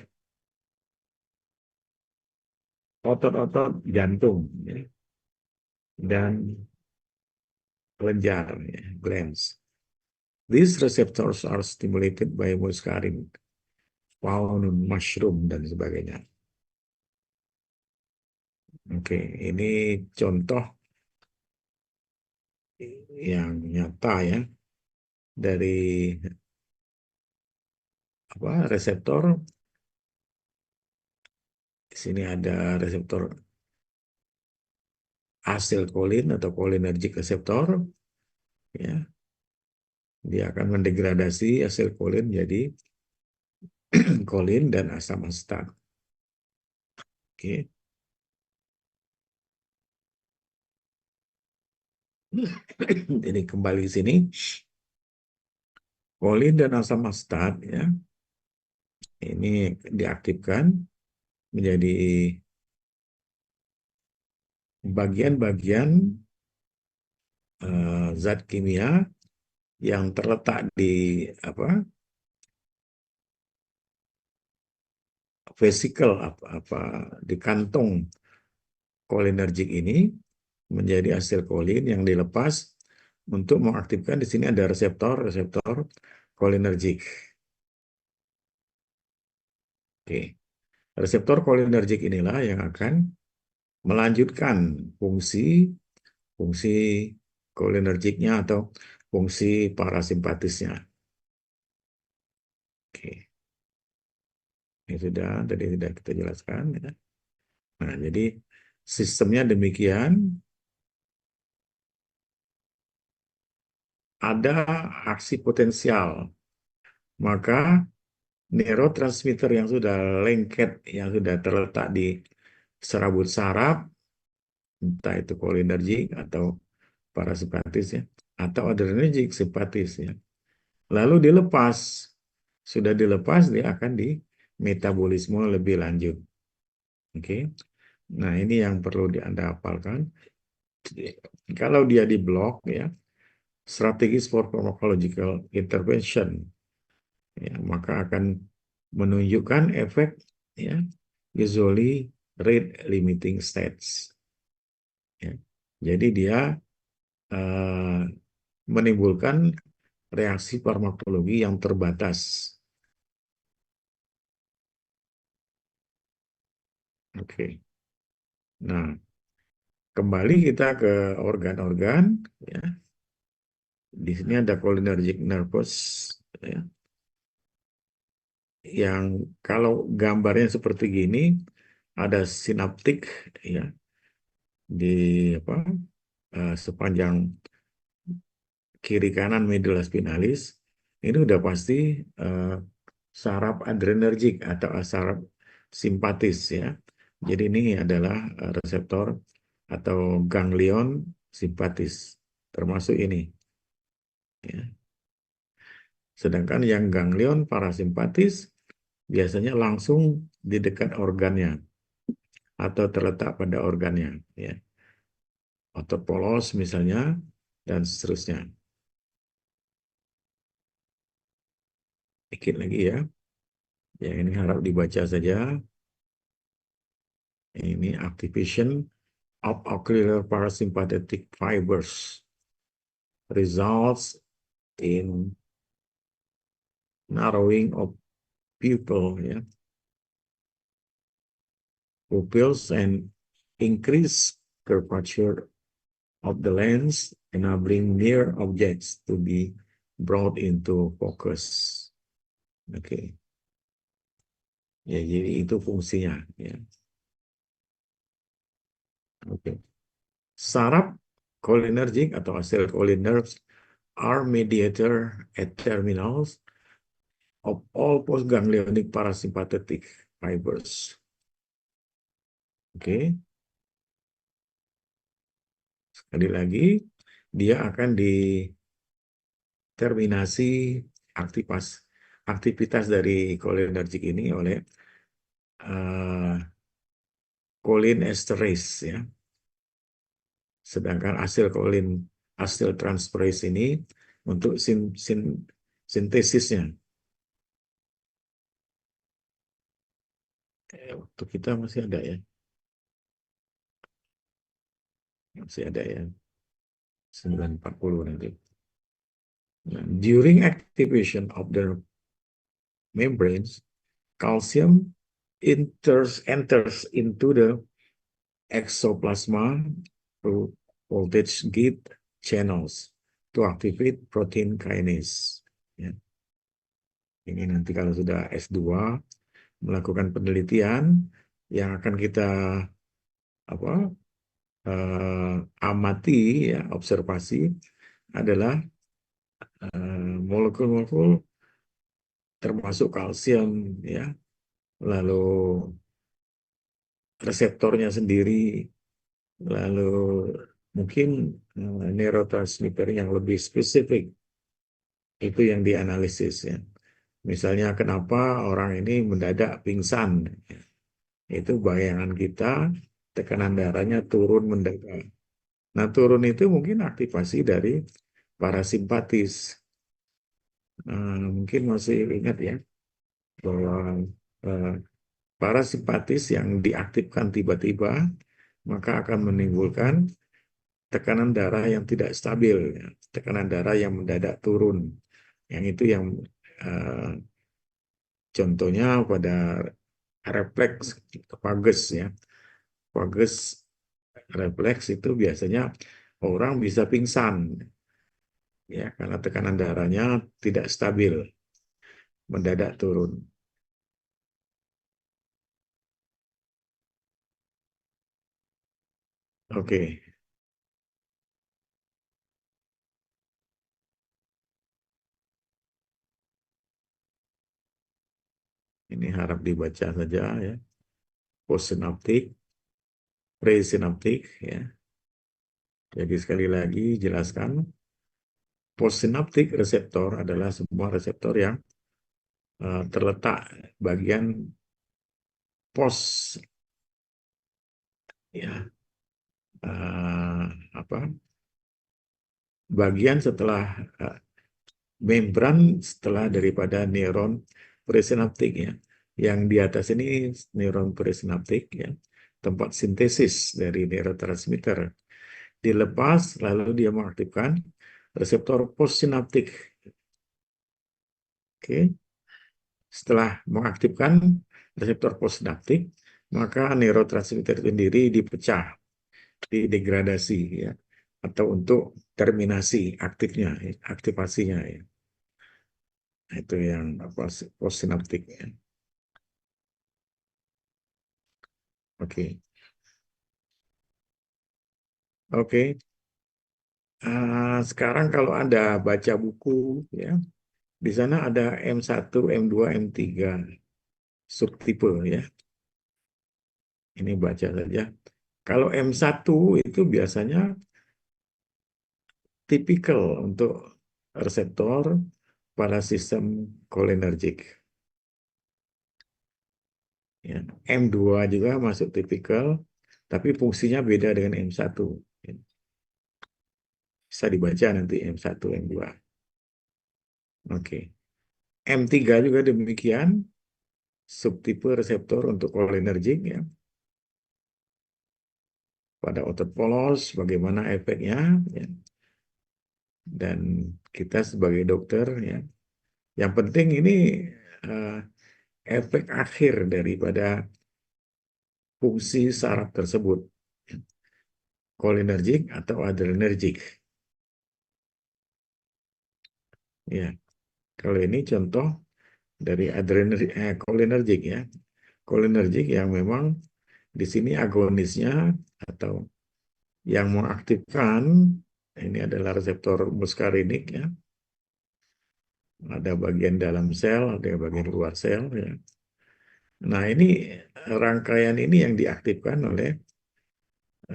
otot-otot jantung ya, dan kelenjar, ya, glands. These receptors are stimulated by muscarinic, found on mushroom dan sebagainya. Oke, ini contoh yang nyata ya dari reseptor. Di sini ada reseptor asetilkolin atau cholinergic reseptor ya. Dia akan mendegradasi asetilkolin jadi kolin dan asam asetat. Oke. Ini kembali ke sini. Kolin dan asam asetat ya. Ini diaktifkan menjadi bagian-bagian zat kimia yang terletak di vesikel di kantong cholinergic ini menjadi asetilkolin yang dilepas untuk mengaktifkan. Di sini ada reseptor cholinergic. Oke. Reseptor cholinergic inilah yang akan melanjutkan fungsi cholinergicnya atau fungsi parasimpatisnya. Oke. Ini tadi sudah kita jelaskan ya. Nah, jadi sistemnya demikian. Ada aksi potensial, maka neurotransmitter yang sudah lengket, yang sudah terletak di serabut saraf, entah itu cholinergic atau parasimpatis ya, atau adrenergic simpatis ya. Lalu dilepas, sudah dilepas dia akan di metabolisme lebih lanjut. Oke. Nah, ini yang perlu Anda hafalkan. Kalau dia diblok ya, strategis for pharmacological intervention ya, maka akan menunjukkan efek ya usually rate limiting states. Jadi dia eh, menimbulkan reaksi farmakologi yang terbatas. Oke. Nah, kembali kita ke organ-organ, ya. Di sini ada cholinergic nervous, ya, yang kalau gambarnya seperti gini, ada sinaptik, ya, di apa sepanjang kiri kanan medulla spinalis. Ini udah pasti eh, saraf adrenergik atau saraf simpatis, ya. Jadi ini adalah reseptor atau ganglion simpatis, termasuk ini, ya. Sedangkan yang ganglion parasimpatis biasanya langsung di dekat organnya atau terletak pada organnya, ya. Otot polos misalnya, dan seterusnya. Dikit lagi ya. Yang ini harap dibaca saja. Ini activation of ocular parasympathetic fibers results in narrowing of pupil, ya, pupils and increase curvature of the lens, enabling near objects to be brought into focus. Oke, ya, jadi itu fungsinya, ya. Oke. Saraf cholinergic atau acetylcholinergic are mediator at terminals of all postganglionic parasympathetic fibers. Oke, sekali lagi, dia akan diterminasi aktivitas dari cholinergic ini oleh uh, cholinesterase, ya. Sedangkan acetyltransferase ini untuk sintesisnya. Waktu kita masih ada, ya, masih ada, ya, 9.40 nanti. Nah, during activation of the membranes, calcium enters into the exoplasma through voltage gate channels to activate protein kinase. Ya. Ini nanti kalau sudah S2 melakukan penelitian yang akan kita apa amati, ya, observasi adalah molekul-molekul termasuk kalsium, ya, lalu reseptornya sendiri, lalu mungkin neurotransmitter yang lebih spesifik itu yang dianalisis, ya. Misalnya kenapa orang ini mendadak pingsan, ya. Itu bayangan kita tekanan darahnya turun mendadak. Nah, turun itu mungkin aktivasi dari parasimpatis. Mungkin masih ingat, ya, bahwa eh, parasimpatis yang diaktifkan tiba-tiba maka akan menimbulkan tekanan darah yang tidak stabil, ya. Tekanan darah yang mendadak turun. Yang itu yang eh, contohnya pada refleks vagus, ya. Vagus refleks itu biasanya orang bisa pingsan, ya, karena tekanan darahnya tidak stabil, mendadak turun. Oke, ini harap dibaca saja, ya. Postsinaptik, presinaptik, ya. Jadi sekali lagi jelaskan, postsynaptic reseptor adalah sebuah reseptor yang terletak bagian pos, ya, eh, apa bagian setelah membran setelah daripada neuron presinaptik, ya. Yang di atas ini neuron presinaptik, ya, tempat sintesis dari neurotransmitter. dilepas, lalu dia mengaktifkan reseptor postsinaptik. Oke, setelah mengaktifkan reseptor postsinaptik, maka neurotransmitter itu sendiri dipecah, didegradasi ya, atau untuk terminasi aktifnya, aktivasinya ya. Itu yang apa postsinaptik ya. Oke. Oke. Sekarang kalau Anda baca buku ya, di sana ada M1, M2, M3 subtipe ya. Ini baca saja. Kalau M1 itu biasanya tipikal untuk reseptor pada sistem kolinergik. Ya. M2 juga masuk tipikal, tapi fungsinya beda dengan M1. Bisa dibaca nanti M1, M2. Oke. M3 juga demikian, subtipe reseptor untuk kolinergik ya. Pada otot polos, bagaimana efeknya ya. Dan kita sebagai dokter ya, yang penting ini eh, efek akhir daripada fungsi saraf tersebut, kolinergik atau adrenergik. Ya, kalau ini contoh dari kolinergik ya, kolinergik yang memang di sini agonisnya atau yang mengaktifkan ini adalah reseptor muskarinik ya, ada bagian dalam sel, ada bagian luar sel ya. Nah ini rangkaian ini yang diaktifkan oleh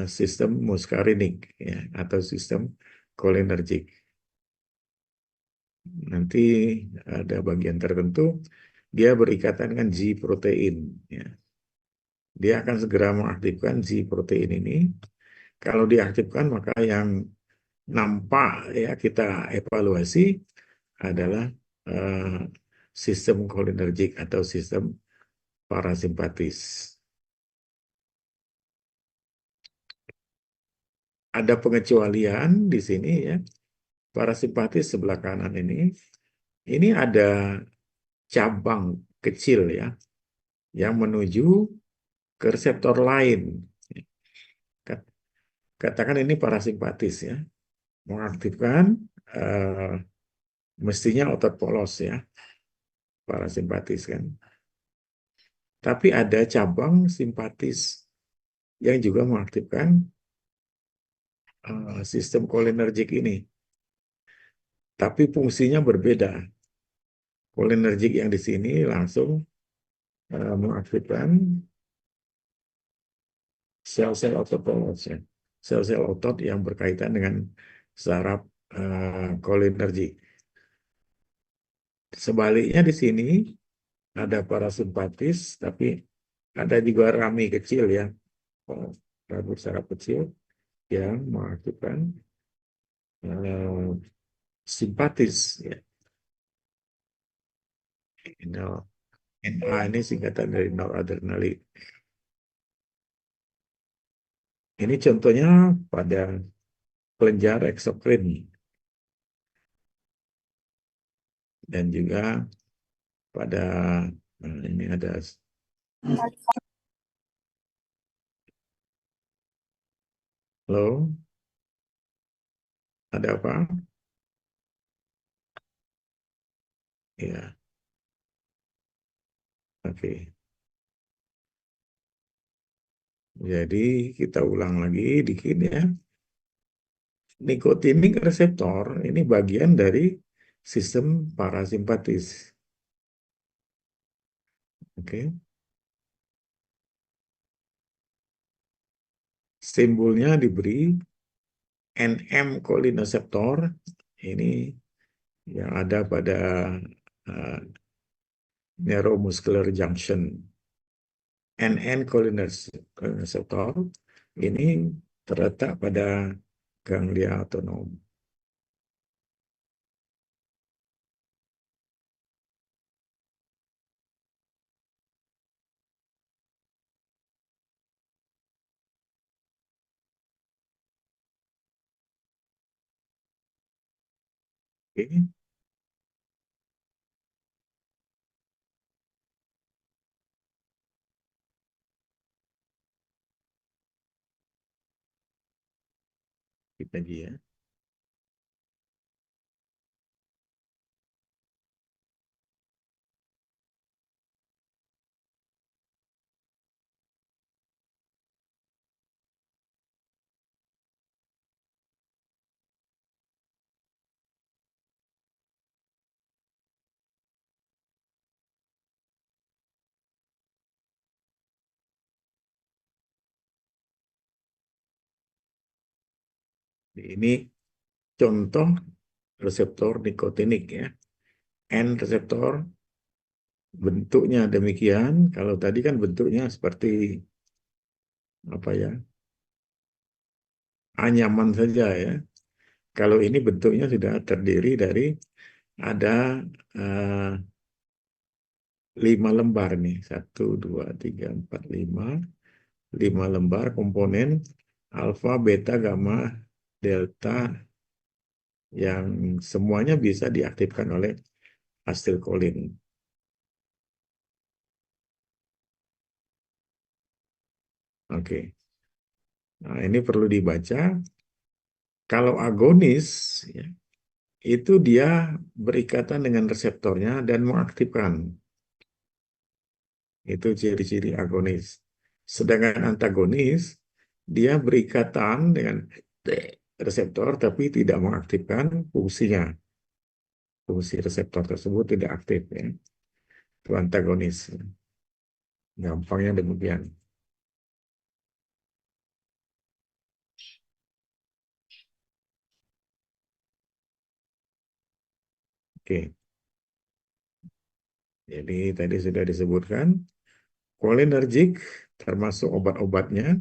sistem muskarinik ya, atau sistem kolinergik. Nanti ada bagian tertentu dia berikatan dengan G protein ya. Dia akan segera mengaktifkan G protein ini. Kalau diaktifkan maka yang nampak ya kita evaluasi adalah eh, sistem kolinergik atau sistem parasimpatis. Ada pengecualian di sini ya. Parasimpatis sebelah kanan ini ada cabang kecil ya yang menuju ke reseptor lain. Katakan ini parasimpatis ya, mengaktifkan eh, mestinya otot polos ya, parasimpatis kan. Tapi ada cabang simpatis yang juga mengaktifkan sistem kolinergik ini. Tapi fungsinya berbeda. Kolinergik yang di sini langsung mengaktifkan sel-sel otot polos ya. Sel-sel otot yang berkaitan dengan saraf kolinergik. Sebaliknya di sini ada parasimpatis, tapi ada juga rami kecil ya, rambut saraf kecil yang mengaktifkan eh, simpatis. Ya. NA ini singkatan dari noradrenaline. Ini contohnya pada kelenjar eksokrin dan juga pada ini ada low, ada apa? Ya, oke. Jadi kita ulang lagi dikit ya. Nikotinik reseptor ini bagian dari sistem parasimpatis. Oke. Simbolnya diberi NM cholineceptor ini yang ada pada uh, neuromuscular junction. NN cholineceptor ini terletak pada ganglia otonom. Oke, kita lagi ya. Ini contoh reseptor nikotinik ya. N reseptor bentuknya demikian. Kalau tadi kan bentuknya seperti apa ya? Anyaman saja ya. Kalau ini bentuknya sudah terdiri dari ada eh, 5 lembar nih. 1, 2, 3, 4, 5. 5 lembar komponen alfa, beta, gamma, delta yang semuanya bisa diaktifkan oleh asetilkolin. Oke. Nah, ini perlu dibaca. Kalau agonis, ya, itu dia berikatan dengan reseptornya dan mengaktifkan. Itu ciri-ciri agonis. Sedangkan antagonis, dia berikatan dengan reseptor tapi tidak mengaktifkan fungsinya. Fungsi reseptor tersebut tidak aktif. Ya. Itu antagonis. Gampangnya demikian. Oke, jadi tadi sudah disebutkan, cholinergic termasuk obat-obatnya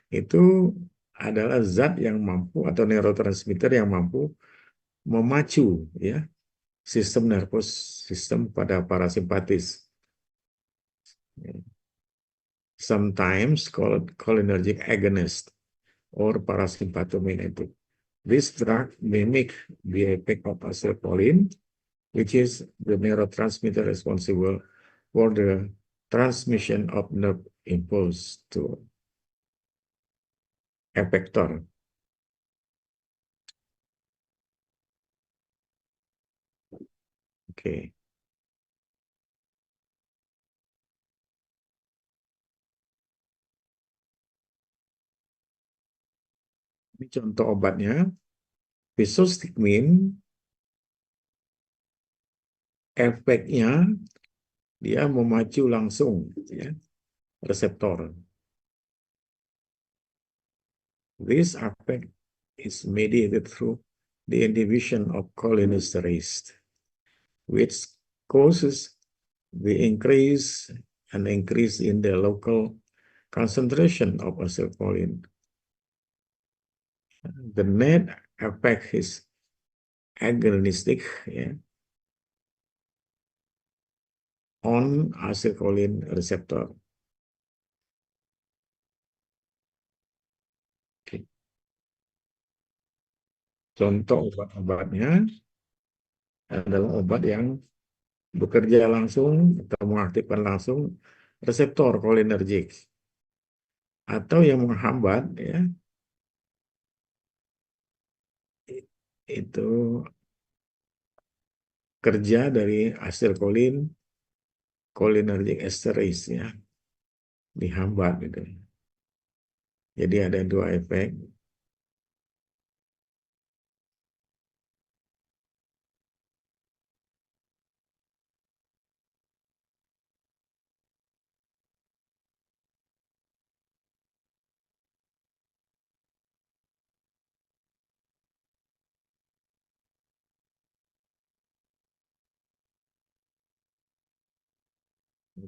itu adalah zat yang mampu atau neurotransmitter yang mampu memacu ya sistem nervous system pada parasimpatis. Sometimes called cholinergic agonist or parasympathomimetics. This drug mimic the effect of acetylcholine, which is the neurotransmitter responsible for the transmission of nerve impulse to effector. Oke, ini contoh obatnya. Bisostigmin, efeknya dia memacu langsung ya, reseptor. This effect is mediated through the inhibition of cholinesterase, which causes the increase in the local concentration of acetylcholine. The net effect is agonistic yeah, on acetylcholine receptor. Okay. Contoh obat-obatnya adalah obat yang bekerja langsung atau mengaktifkan langsung reseptor cholinergic atau yang menghambat ya itu kerja dari asetilkolin cholinergic esterase ya dihambat gitu. Jadi ada dua efek.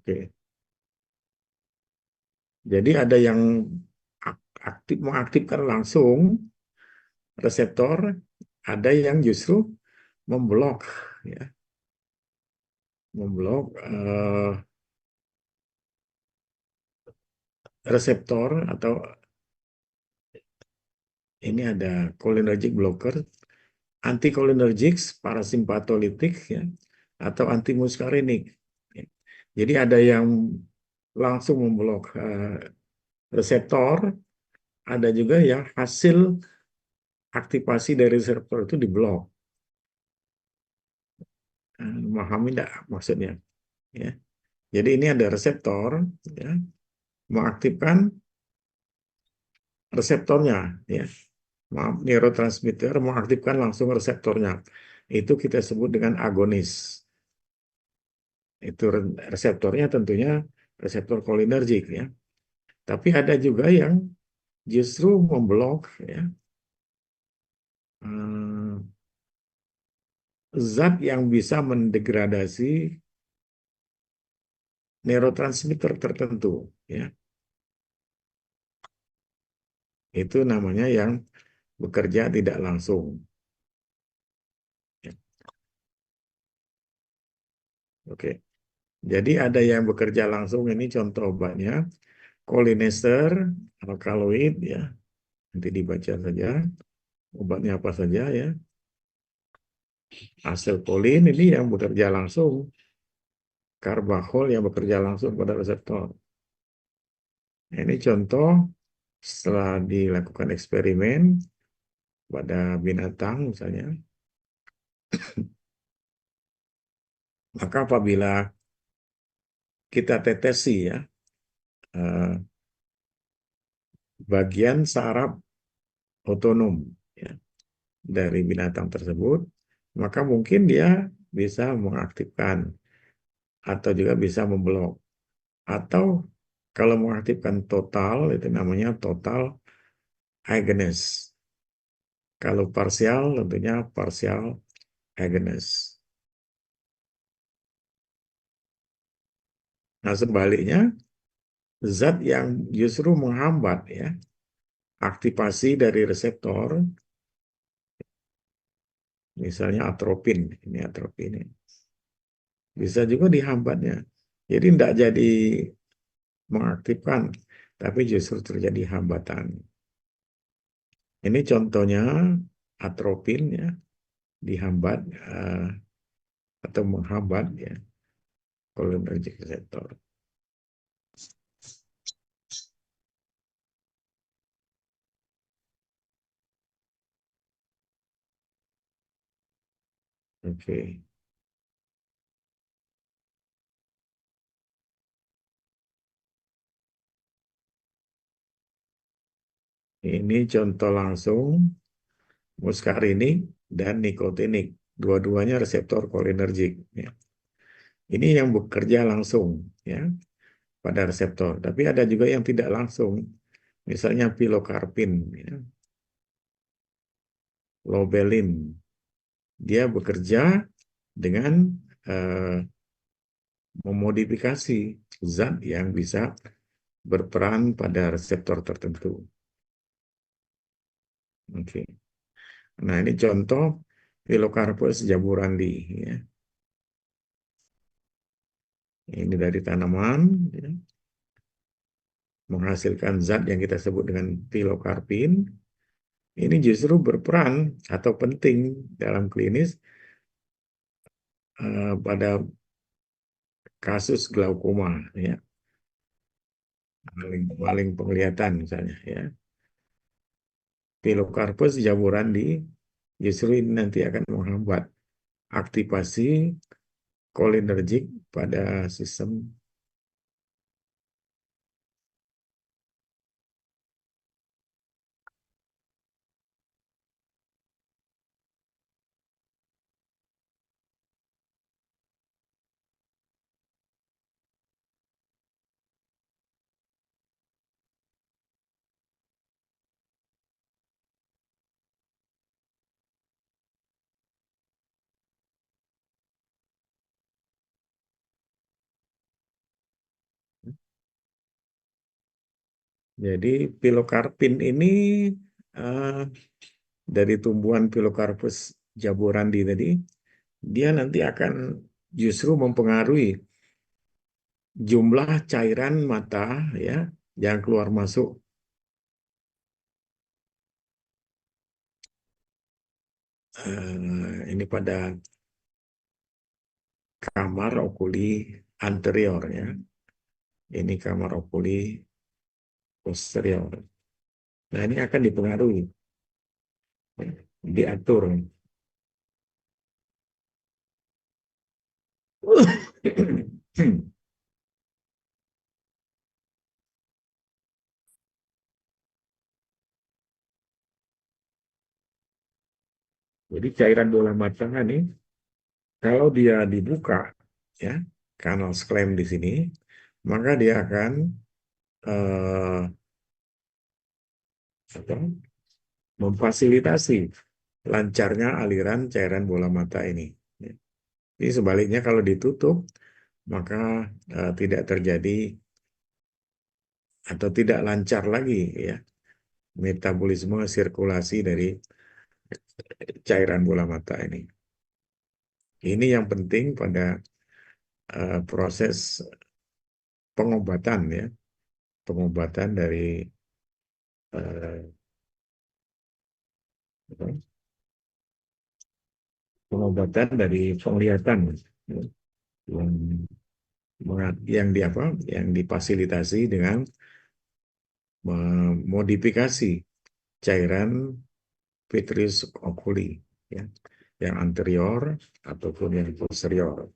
Oke. Jadi ada yang aktif mengaktifkan langsung reseptor, ada yang justru memblok ya, memblok reseptor atau ini ada cholinergic blocker anticholinergic, parasimpatolitik, ya, atau antimuskarinik. Ya. Jadi ada yang langsung memblok reseptor, ada juga yang hasil aktivasi dari reseptor itu diblok. Memahami enggak maksudnya? Ya. Jadi ini ada reseptor, ya, mengaktifkan reseptornya, ya. Maaf, neurotransmitter mengaktifkan langsung reseptornya. Itu kita sebut dengan agonis. Itu reseptornya tentunya reseptor kolinergik, ya. Tapi ada juga yang justru memblok, ya, eh, zat yang bisa mendegradasi neurotransmitter tertentu, ya. Itu namanya yang bekerja tidak langsung. Ya. Oke. Jadi ada yang bekerja langsung, ini contoh obatnya. Kolinester, alkaloid, ya. Nanti dibaca saja obatnya apa saja, ya. Asetilkolin ini yang bekerja langsung, karbahol yang bekerja langsung pada reseptor. Nah, ini contoh setelah dilakukan eksperimen pada binatang misalnya, maka apabila kita tetesi, ya, eh, bagian saraf otonom, ya, dari binatang tersebut, maka mungkin dia bisa mengaktifkan atau juga bisa memblok. Atau kalau mengaktifkan total, itu namanya total agonist. Kalau parsial, tentunya partial agonist. Nah, sebaliknya, zat yang justru menghambat, ya, aktivasi dari reseptor, misalnya atropin, ini atropin, ini bisa juga dihambatnya. Jadi tidak jadi mengaktifkan, tapi justru terjadi hambatan. Ini contohnya atropin, ya, dihambat atau menghambat, ya, cholinergic receptor. Oke. Ini contoh langsung muskarinik dan nikotinik. Dua-duanya reseptor kolinergik, ya. Ini yang bekerja langsung, ya, pada reseptor. Tapi ada juga yang tidak langsung. Misalnya pilokarpin, ya, lobelin. Dia bekerja dengan eh, memodifikasi zat yang bisa berperan pada reseptor tertentu. Oke. Nah, ini contoh Pilocarpus jaburandi, ya. Ini dari tanaman, ya, menghasilkan zat yang kita sebut dengan pilokarpin. Ini justru berperan atau penting dalam klinis pada kasus glaukoma, ya, maling penglihatan misalnya, ya. Pilocarpus jaburandi justru ini nanti akan menghambat aktivasi kolinergik pada sistem. Jadi pilokarpin ini eh, dari tumbuhan Pilocarpus jaborandi tadi, dia nanti akan justru mempengaruhi jumlah cairan mata, ya, yang keluar masuk. ini pada kamar okuli anterior ya. Ini kamar okuli posterior. Nah, ini akan dipengaruhi, diatur. Jadi cairan bola mata ini kalau dia dibuka ya, kanal sklem di sini, maka dia akan eh, apa, memfasilitasi lancarnya aliran cairan bola mata ini. Jadi sebaliknya kalau ditutup, maka tidak terjadi atau tidak lancar lagi ya metabolisme sirkulasi dari cairan bola mata ini. Ini yang penting pada proses pengobatan ya, pengobatan dari eh, apa, pengobatan dari penglihatan ya, yang yang di apa, yang difasilitasi dengan memodifikasi cairan vitreous oculi ya, yang anterior ataupun yang posterior.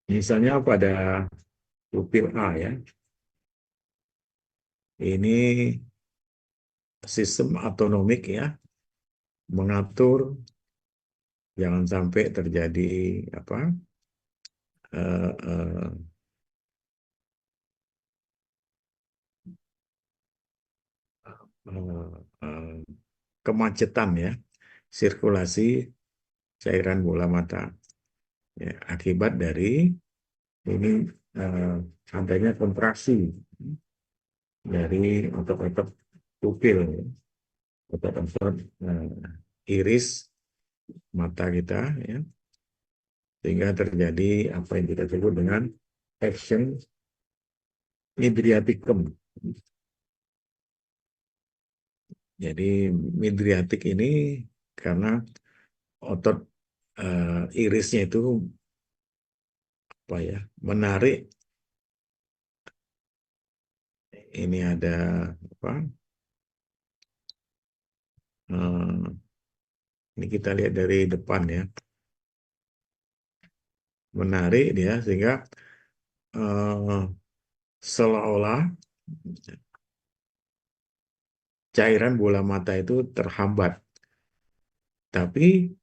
Misalnya pada pupil A ya, ini sistem autonomik ya, mengatur jangan sampai terjadi apa eh, eh, eh, eh, kemacetan ya, sirkulasi cairan bola mata ya, akibat dari ini eh, adanya kontraksi dari otot-otot pupil, ya, otot-otot iris mata kita ya, sehingga terjadi apa yang kita sebut dengan action midriaticum. Jadi midriatik ini karena otot irisnya itu apa ya, menarik, ini ada apa, eh, ini kita lihat dari depan ya, menarik dia sehingga eh, seolah-olah cairan bola mata itu terhambat, tapi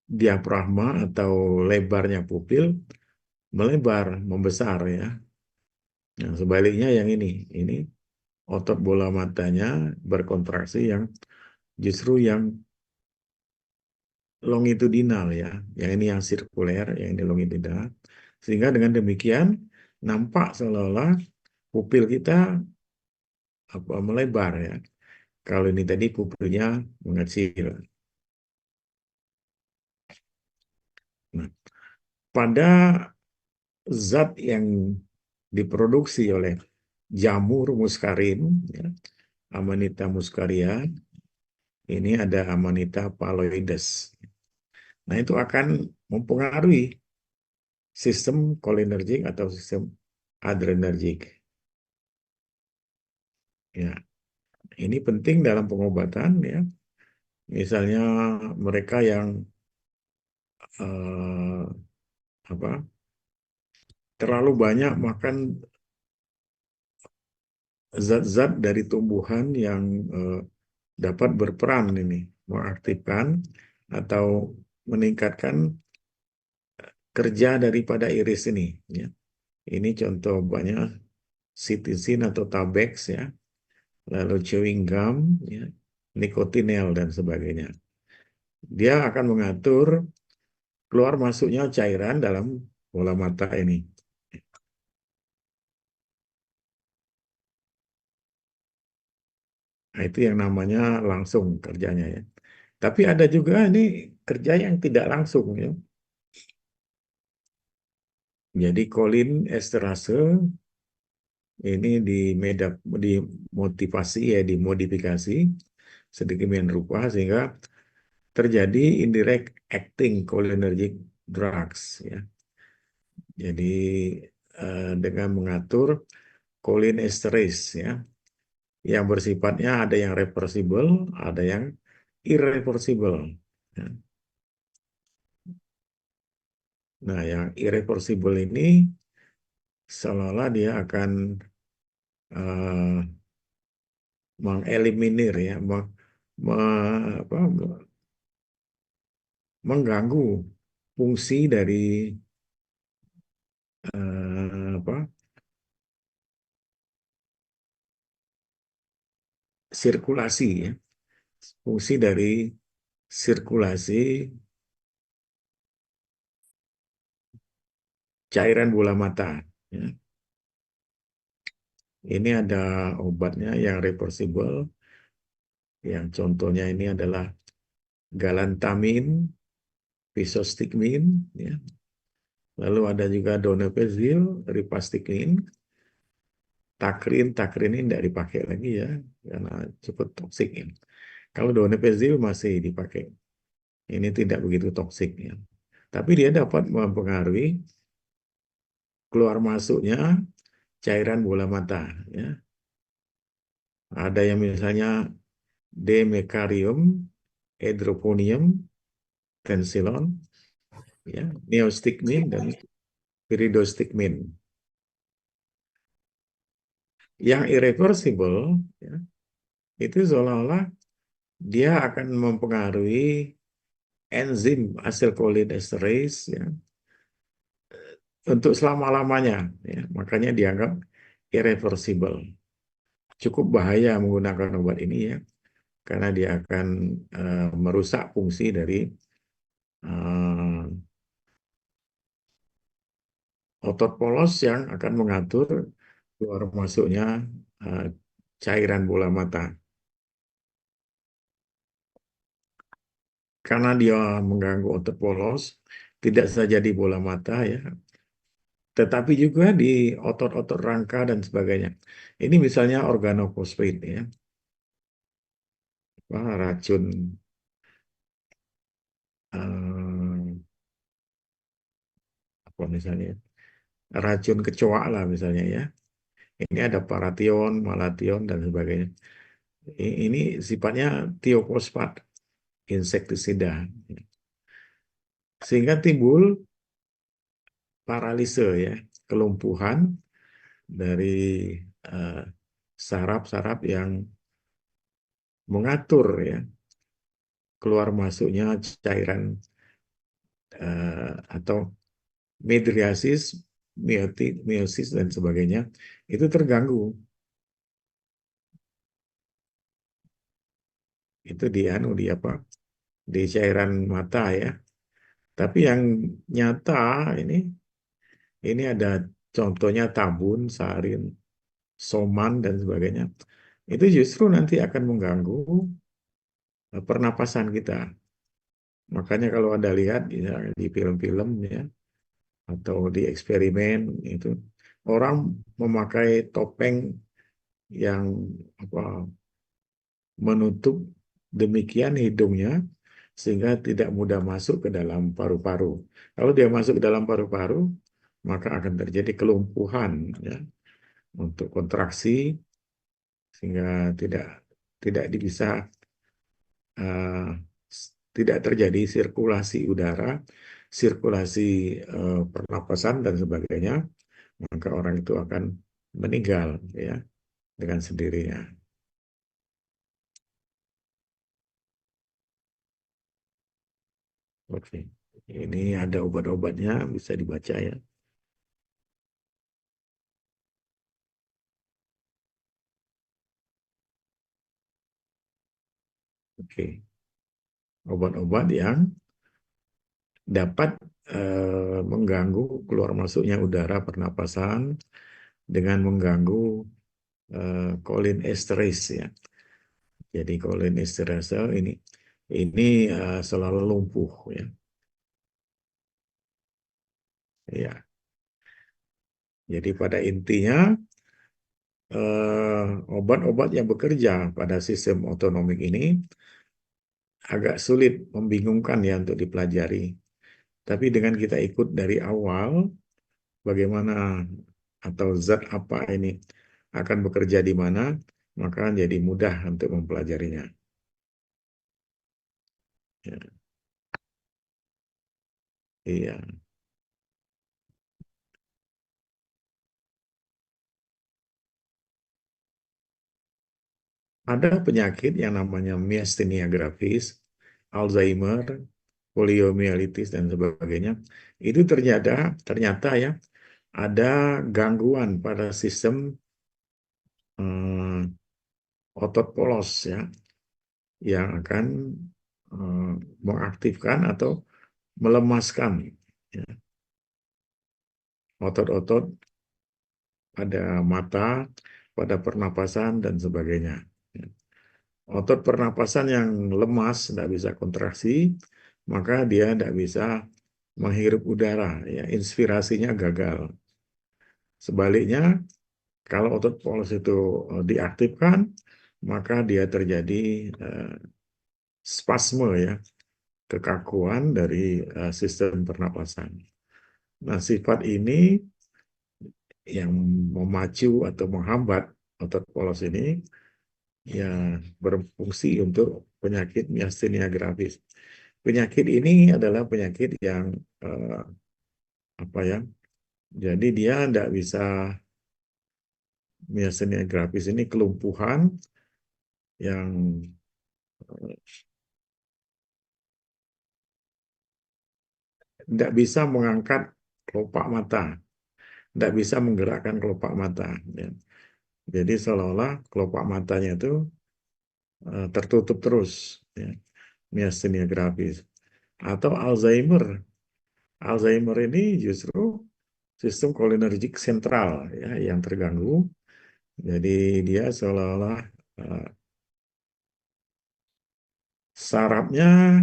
diafragma atau lebarnya pupil melebar, membesar ya. Nah, sebaliknya yang ini otot bola matanya berkontraksi yang justru yang longitudinal ya, yang ini yang sirkuler, yang ini longitudinal, sehingga dengan demikian nampak seolah-olah pupil kita apa melebar ya. Kalau ini tadi pupilnya mengecil. Nah, pada zat yang diproduksi oleh jamur muskarin, ya, Amanita muscaria, ini ada Amanita phalloides. Nah, itu akan mempengaruhi sistem kolinergik atau sistem adrenergik. Ya, ini penting dalam pengobatan ya. Misalnya mereka yang eh, apa terlalu banyak makan zat-zat dari tumbuhan yang dapat berperan ini mengaktifkan atau meningkatkan kerja daripada iris ini ya. Ini contoh banyak citizen atau tabex ya, lalu chewing gum ya, nikotinel dan sebagainya. Dia akan mengatur keluar masuknya cairan dalam bola mata ini. Nah, itu yang namanya langsung kerjanya ya. Tapi ada juga ini kerja yang tidak langsung ya. Jadi kolin esterase ini dimotivasi ya, dimodifikasi sedemikian rupa sehingga terjadi indirect acting cholinergic drugs ya. Jadi dengan mengatur cholinesterase ya, yang bersifatnya ada yang reversible, ada yang irreversible. Ya. Nah, yang irreversible ini seolah-olah dia akan uh, mengeliminir ya, apa, mengganggu fungsi dari apa, sirkulasi ya, fungsi dari sirkulasi cairan bola mata. Ya. Ini ada obatnya yang reversible, yang contohnya ini adalah galantamin, pisostigmin, ya. Lalu ada juga donepezil, rifastigmin, takrin ini tidak dipakai lagi ya, karena cukup toksik ya. Kalau donepezil masih dipakai, ini tidak begitu toksik ya. Tapi dia dapat mempengaruhi keluar masuknya cairan bola mata ya. Ada yang misalnya demecarium, hydroponium, tensilon, ya, neostigmin dan piridostigmin. Yang irreversible ya, itu seolah-olah dia akan mempengaruhi enzim acetylcholinesterase ya, untuk selama-lamanya ya. Makanya dianggap irreversible. Cukup bahaya menggunakan obat ini ya, karena dia akan merusak fungsi dari uh, otot polos yang akan mengatur keluar masuknya uh, cairan bola mata. Karena dia mengganggu otot polos, tidak saja di bola mata ya, tetapi juga di otot-otot rangka dan sebagainya. Ini misalnya organofosfat ya, racun apa misalnya, racun kecoa lah misalnya ya. Ini ada paration, malation dan sebagainya. Ini sifatnya tiofosfat, insektisida, sehingga timbul paralise ya, kelumpuhan dari eh, saraf-saraf yang mengatur ya keluar masuknya cairan atau midriasis, meiosis dan sebagainya itu terganggu. Itu di apa? Di cairan mata ya. Tapi yang nyata ini ada contohnya tabun, sarin, soman dan sebagainya. Itu justru nanti akan mengganggu pernapasan kita. Makanya kalau Anda lihat ya, di film-film ya atau di eksperimen itu orang memakai topeng yang apa, menutup demikian hidungnya sehingga tidak mudah masuk ke dalam paru-paru. Kalau dia masuk ke dalam paru-paru, maka akan terjadi kelumpuhan ya, untuk kontraksi sehingga tidak tidak bisa uh, tidak terjadi sirkulasi udara, sirkulasi pernapasan dan sebagainya, maka orang itu akan meninggal ya dengan sendirinya. Oke, ini ada obat-obatnya bisa dibaca ya. Oke, obat-obat yang dapat mengganggu keluar masuknya udara pernapasan dengan mengganggu cholinesterase ya. Jadi cholinesterase ini selalu lumpuh ya. Ya. Jadi pada intinya obat-obat yang bekerja pada sistem otonomik ini agak sulit, membingungkan ya untuk dipelajari. Tapi dengan kita ikut dari awal, bagaimana atau zat apa ini akan bekerja di mana, maka jadi mudah untuk mempelajarinya. Ya, iya. Ada penyakit yang namanya myasthenia gravis, Alzheimer, poliomyelitis dan sebagainya. Itu ternyata ya ada gangguan pada sistem eh, otot polos ya yang akan eh, mengaktifkan atau melemaskan ya, otot-otot pada mata, pada pernapasan dan sebagainya. Ya. Otot pernapasan yang lemas, tidak bisa kontraksi, maka dia tidak bisa menghirup udara, ya, inspirasinya gagal. Sebaliknya, kalau otot polos itu diaktifkan, maka dia terjadi eh, spasme ya, kekakuan dari sistem pernapasan. Nah, sifat ini yang memacu atau menghambat otot polos ini ya berfungsi untuk penyakit myasthenia gravis. Penyakit ini adalah penyakit yang eh, apa ya? Jadi dia tidak bisa myasthenia gravis ini kelumpuhan yang tidak bisa mengangkat kelopak mata, tidak bisa menggerakkan kelopak mata. Ya. Jadi seolah-olah kelopak matanya itu tertutup terus, ya. Myasthenia gravis atau Alzheimer. Alzheimer ini justru sistem kolinergik sentral ya yang terganggu. Jadi dia seolah-olah eh, sarafnya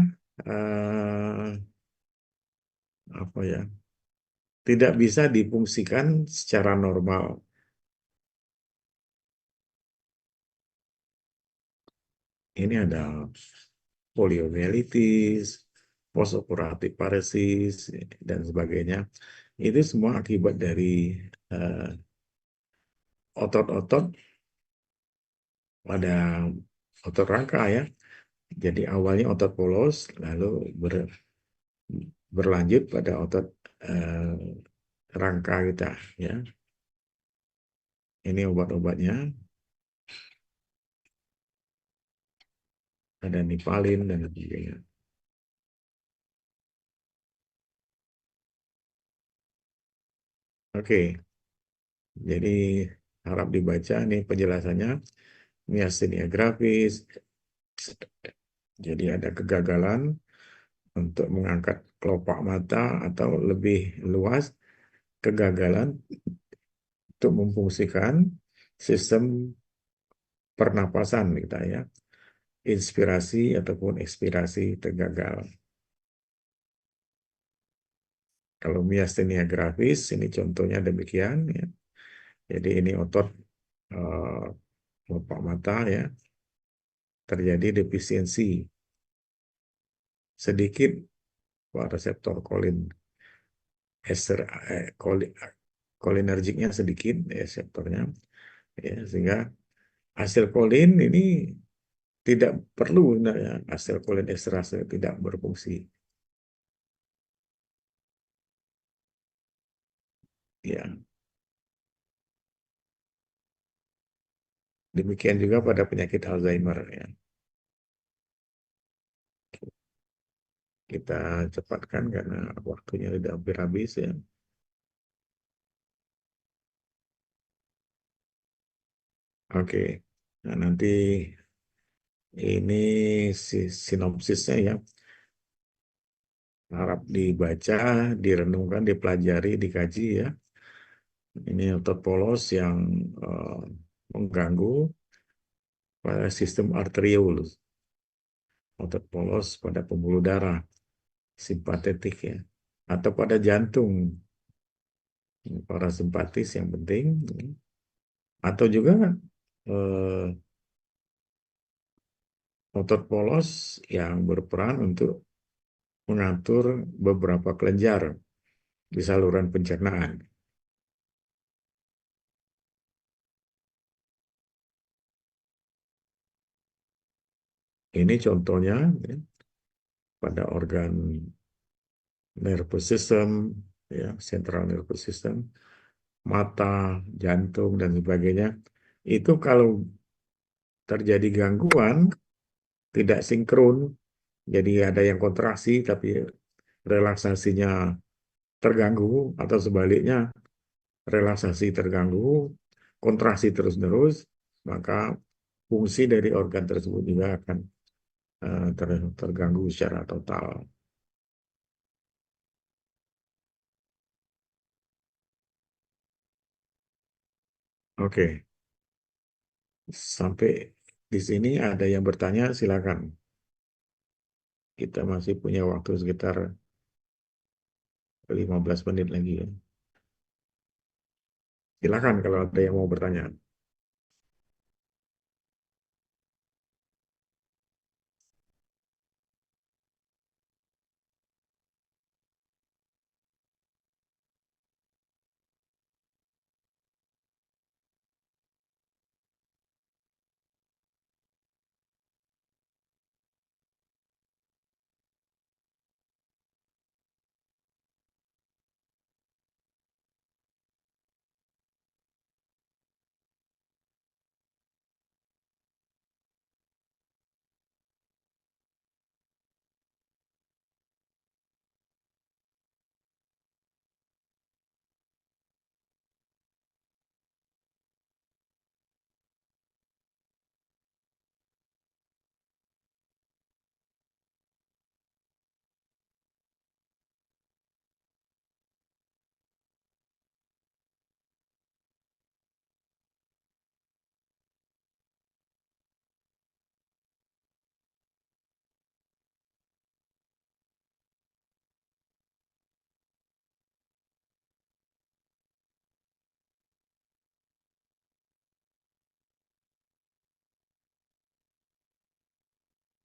apa ya tidak bisa difungsikan secara normal. Ini ada poliomielitis, postoperatif paresis, dan sebagainya. Itu semua akibat dari eh, otot-otot pada otot rangka ya. Jadi awalnya otot polos, lalu berlanjut pada otot eh, rangka kita ya. Ini obat-obatnya, ada nipalin dan sebagainya. Oke, jadi harap dibaca nih penjelasannya. Myasthenia gravis, jadi ada kegagalan untuk mengangkat kelopak mata atau lebih luas kegagalan untuk memfungsikan sistem pernapasan kita ya. Inspirasi ataupun ekspirasi tergagal. Kalau myasthenia gravis ini contohnya demikian ya. Jadi ini otot eh, kelopak mata ya terjadi defisiensi sedikit reseptor kolin ester kolinergiknya sedikit reseptornya ya, sehingga asetilkolin ini tidak perlu nah, ya, asetilkolin esterase tidak berfungsi ya. Demikian juga pada penyakit Alzheimer ya. Kita cepatkan karena waktunya sudah hampir habis ya. Oke. Nah, nanti ini sinopsisnya ya. Harap dibaca, direnungkan, dipelajari, dikaji ya. Ini otot polos yang eh, mengganggu pada sistem arteriol, otot polos pada pembuluh darah, simpatetik ya, atau pada jantung, parasimpatis yang penting. Atau juga eh, otot polos yang berperan untuk mengatur beberapa kelenjar di saluran pencernaan. Ini contohnya ya, pada organ nervous system, ya, central nervous system, mata, jantung, dan sebagainya. Itu kalau terjadi gangguan, tidak sinkron, jadi ada yang kontraksi tapi relaksasinya terganggu, atau sebaliknya relaksasi terganggu, kontraksi terus-menerus, maka fungsi dari organ tersebut juga akan terganggu secara total. Oke, sampai di sini ada yang bertanya, silakan. Kita masih punya waktu sekitar 15 menit lagi ya. Silakan kalau ada yang mau bertanya.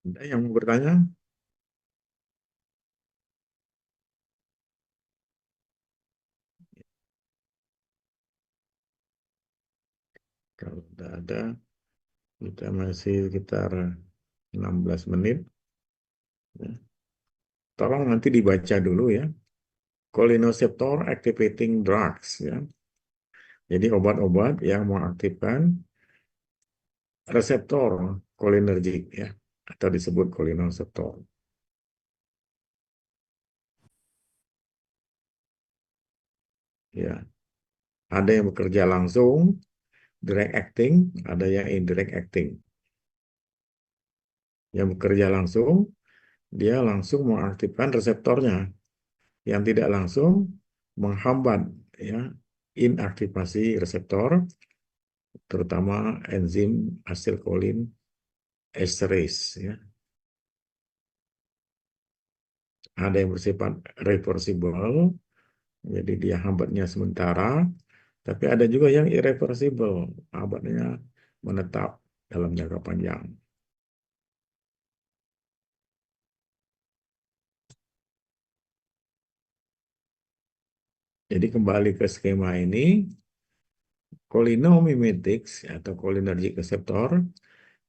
Ada yang mau bertanya? Kalau tidak ada, kita masih sekitar 16 menit. Ya. Tolong nanti dibaca dulu ya. Cholinesterase activating drugs ya. Jadi obat-obat yang mengaktifkan reseptor kolinergik ya, atau disebut cholinesterase. Ya, ada yang bekerja langsung direct acting, ada yang indirect acting. Yang bekerja langsung, dia langsung mengaktifkan reseptornya. Yang tidak langsung menghambat ya inaktivasi reseptor, terutama enzim asilkolin esterase ya. Ada yang bersifat reversible, jadi dia hambatnya sementara, tapi ada juga yang irreversible, hambatnya menetap dalam jangka panjang. Jadi kembali ke skema ini, cholinomimetics atau cholinergic receptor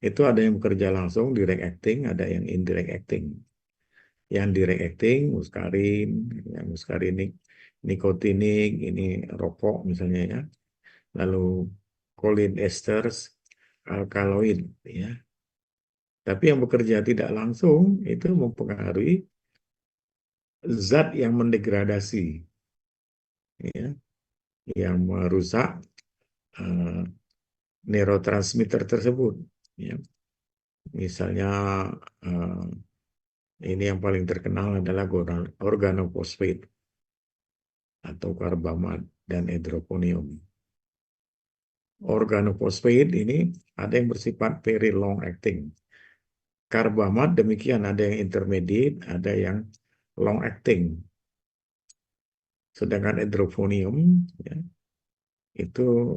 itu ada yang bekerja langsung direct acting, ada yang indirect acting. Yang direct acting muskarin, yang muskarinik, nikotinik, ini rokok misalnya ya. Lalu choline esters, alkaloid ya. Tapi yang bekerja tidak langsung itu mempengaruhi zat yang mendegradasi ya, yang merusak eh, neurotransmitter tersebut ya. Misalnya eh, ini yang paling terkenal adalah organofosfat atau karbamat dan hidrokonium. Organofosfat ini ada yang bersifat very long acting. Karbamat demikian, ada yang intermediate, ada yang long acting. Sedangkan hidrofonium ya, itu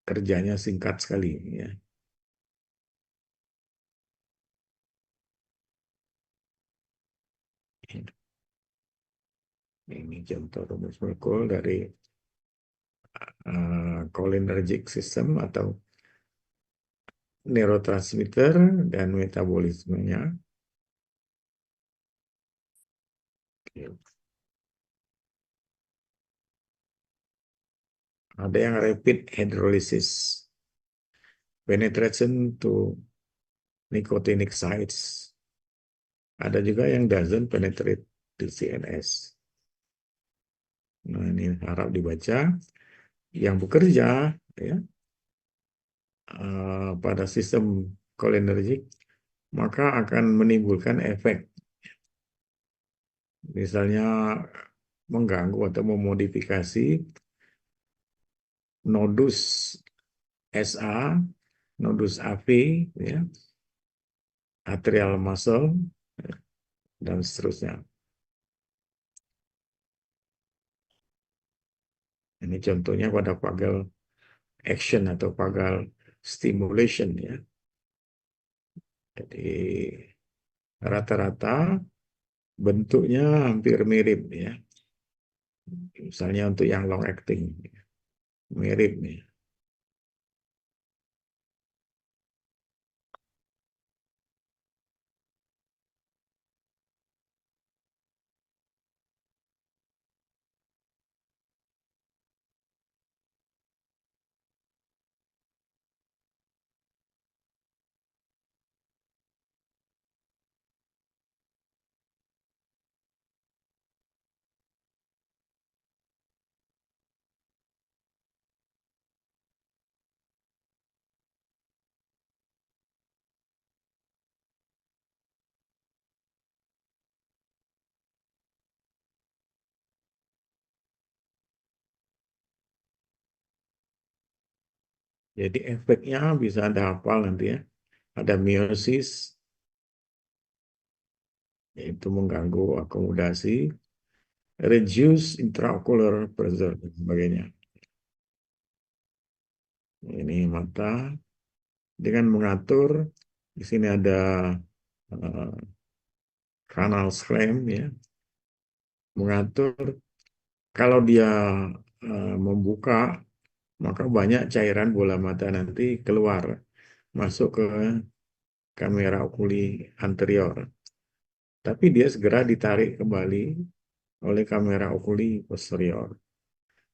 kerjanya singkat sekali ya. Ini contoh rumus molekul dari cholinergic system atau neurotransmitter dan metabolismenya. Ada yang rapid hydrolysis, penetration to nicotinic sites. Ada juga yang doesn't penetrate di CNS. Nah, ini harap dibaca. Yang bekerja ya, pada sistem cholinergic, maka akan menimbulkan efek. Misalnya mengganggu atau memodifikasi nodus SA, nodus AV, ya, atrial muscle, dan seterusnya. Ini contohnya pada vagal action atau vagal stimulation ya. Jadi rata-rata bentuknya hampir mirip ya. Misalnya untuk yang long acting mirip nih. Jadi efeknya bisa Anda hafal nanti ya. Ada meiosis, yaitu mengganggu akomodasi, reduce intraocular pressure, dan sebagainya. Ini mata dengan mengatur, di sini ada uh, canal slam ya, mengatur kalau dia membuka, maka banyak cairan bola mata nanti keluar, masuk ke kamera okuli anterior. Tapi dia segera ditarik kembali oleh kamera okuli posterior.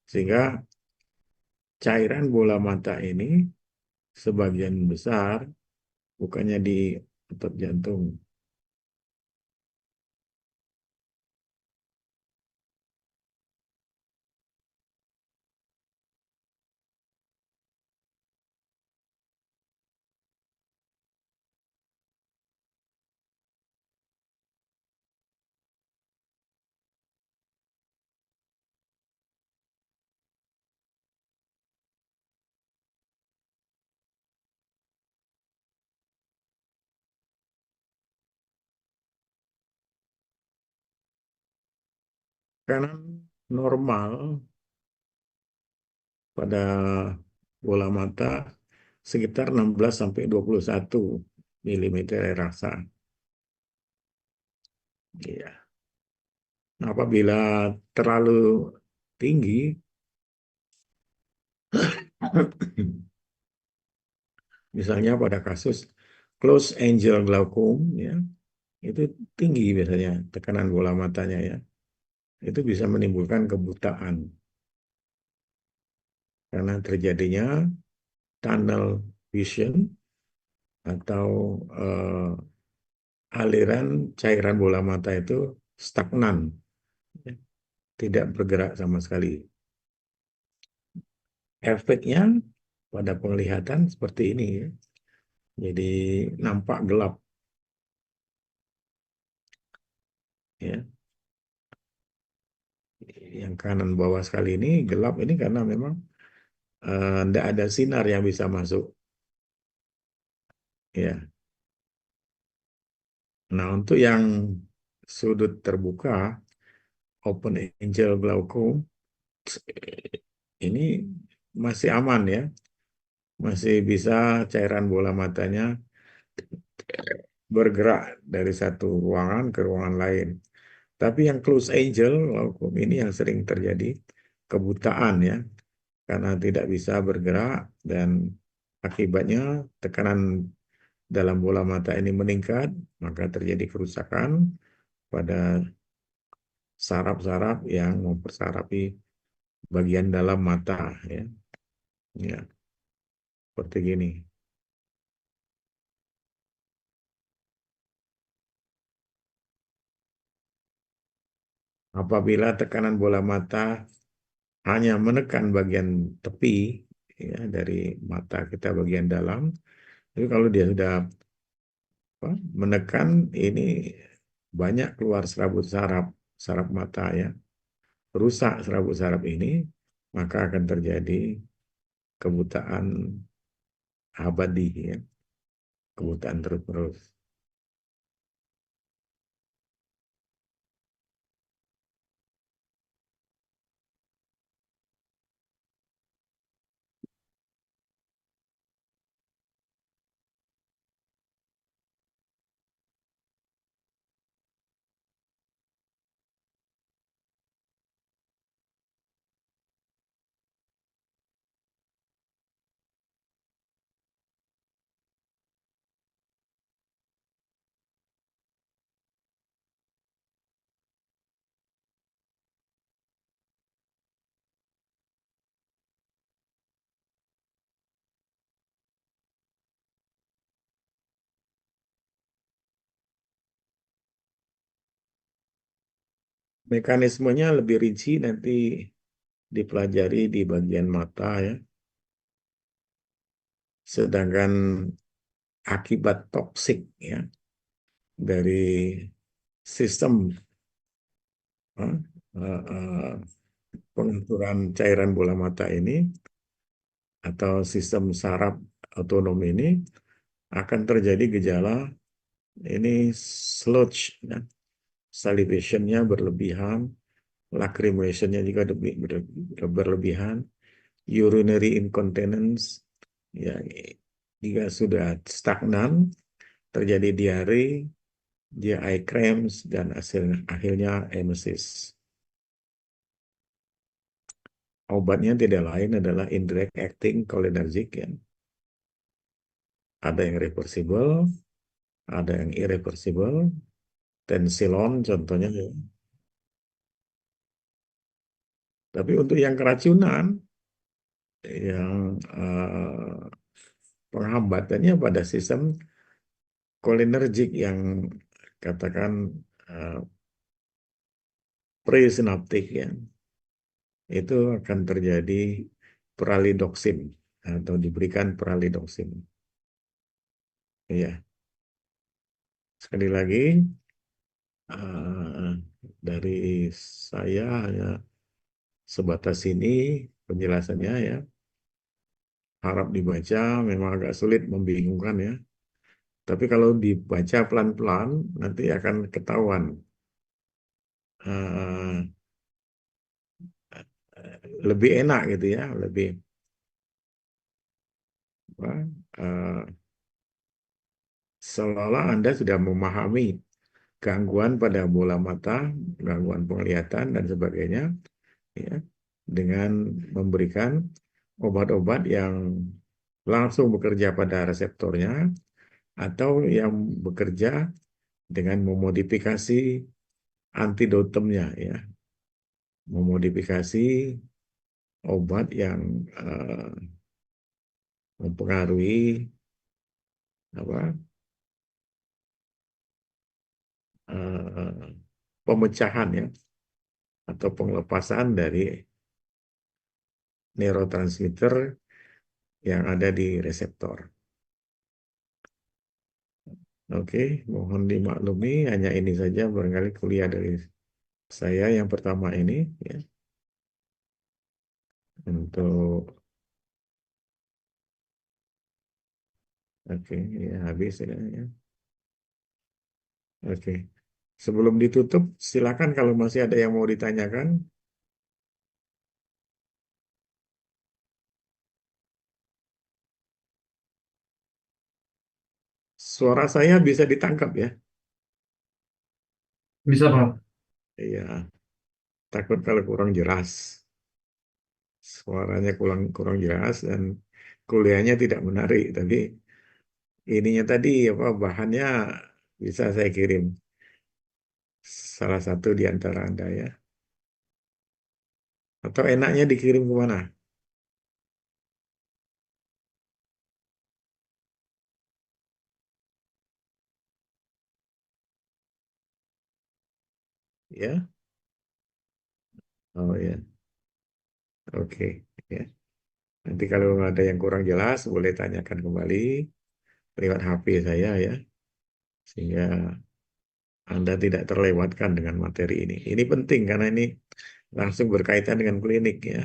Sehingga cairan bola mata ini sebagian besar bukannya di otot jantung. Kanan normal pada bola mata sekitar 16 sampai 21 milimeter air rasa. Iya. Nah, apabila terlalu tinggi, misalnya pada kasus closed angle glaucom, ya, itu tinggi biasanya tekanan bola matanya ya. Itu bisa menimbulkan kebutaan karena terjadinya tunnel vision atau aliran cairan bola mata itu stagnan, ya, tidak bergerak sama sekali. Efeknya pada penglihatan seperti ini ya. Jadi nampak gelap ya. Yang kanan bawah sekali ini gelap ini karena memang tidak ada sinar yang bisa masuk ya. Nah, untuk yang sudut terbuka open angle glaucom ini masih aman ya. masih bisa cairan bola matanya bergerak dari satu ruangan ke ruangan lain. Tapi yang close angel glaukom ini yang sering terjadi kebutaan ya, karena tidak bisa bergerak dan akibatnya tekanan dalam bola mata ini meningkat, maka terjadi kerusakan pada saraf-saraf yang mempersarapi bagian dalam mata ya. Ya, seperti gini. Apabila tekanan bola mata hanya menekan bagian tepi ya dari mata kita bagian dalam, tapi kalau dia sudah menekan ini banyak keluar serabut saraf saraf mata ya, rusak serabut saraf ini, maka akan terjadi kebutaan abadi ya, kebutaan terus-menerus. Mekanismenya lebih rinci nanti dipelajari di bagian mata ya. Sedangkan akibat toksik ya dari sistem eh, eh, pengaturan cairan bola mata ini atau sistem saraf otonom ini akan terjadi gejala ini sludge ya. Salivationnya berlebihan, lacrimationnya juga berlebihan, urinary incontinence ya, jika sudah stagnan terjadi diare, GI cramps dan akhirnya emesis. Obatnya tidak lain adalah indirect acting cholinergic ya. Ada yang reversible, ada yang irreversible, tensilon contohnya ya. Tapi untuk yang keracunan, yang penghambatannya pada sistem cholinergic yang katakan uh, presinaptik ya, itu akan terjadi pralidoksin atau diberikan pralidoksin. Ya, sekali lagi uh, dari saya hanya sebatas ini penjelasannya ya. Harap dibaca, memang agak sulit, membingungkan ya. Tapi kalau dibaca pelan-pelan, nanti akan ketahuan uh, lebih enak gitu ya, lebih apa, uh, seolah-olah Anda sudah memahami gangguan pada bola mata, gangguan penglihatan dan sebagainya, ya, dengan memberikan obat-obat yang langsung bekerja pada reseptornya atau yang bekerja dengan memodifikasi antidotumnya, ya, memodifikasi obat yang mempengaruhi apa eh, pemecahan ya atau pengelepasan dari neurotransmitter yang ada di reseptor. Oke, mohon dimaklumi hanya ini saja barangkali kuliah dari saya yang pertama ini ya untuk oke ya habis ya. Oke. Sebelum ditutup silakan kalau masih ada yang mau ditanyakan. Suara saya bisa ditangkap ya? Bisa, Pak. Iya, takut kalau kurang jelas. Suaranya kurang kurang jelas dan kuliahnya tidak menarik. Tapi ininya tadi apa bahannya bisa saya kirim salah satu di antara Anda ya. Atau enaknya dikirim kemana? Ya, oh ya, oke. Ya. Nanti kalau ada yang kurang jelas, boleh tanyakan kembali lewat HP saya ya, sehingga Anda tidak terlewatkan dengan materi ini. Ini penting karena ini langsung berkaitan dengan klinik ya.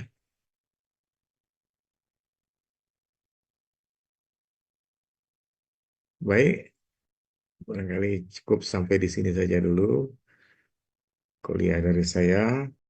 Baik, barangkali cukup sampai di sini saja dulu kuliah dari saya.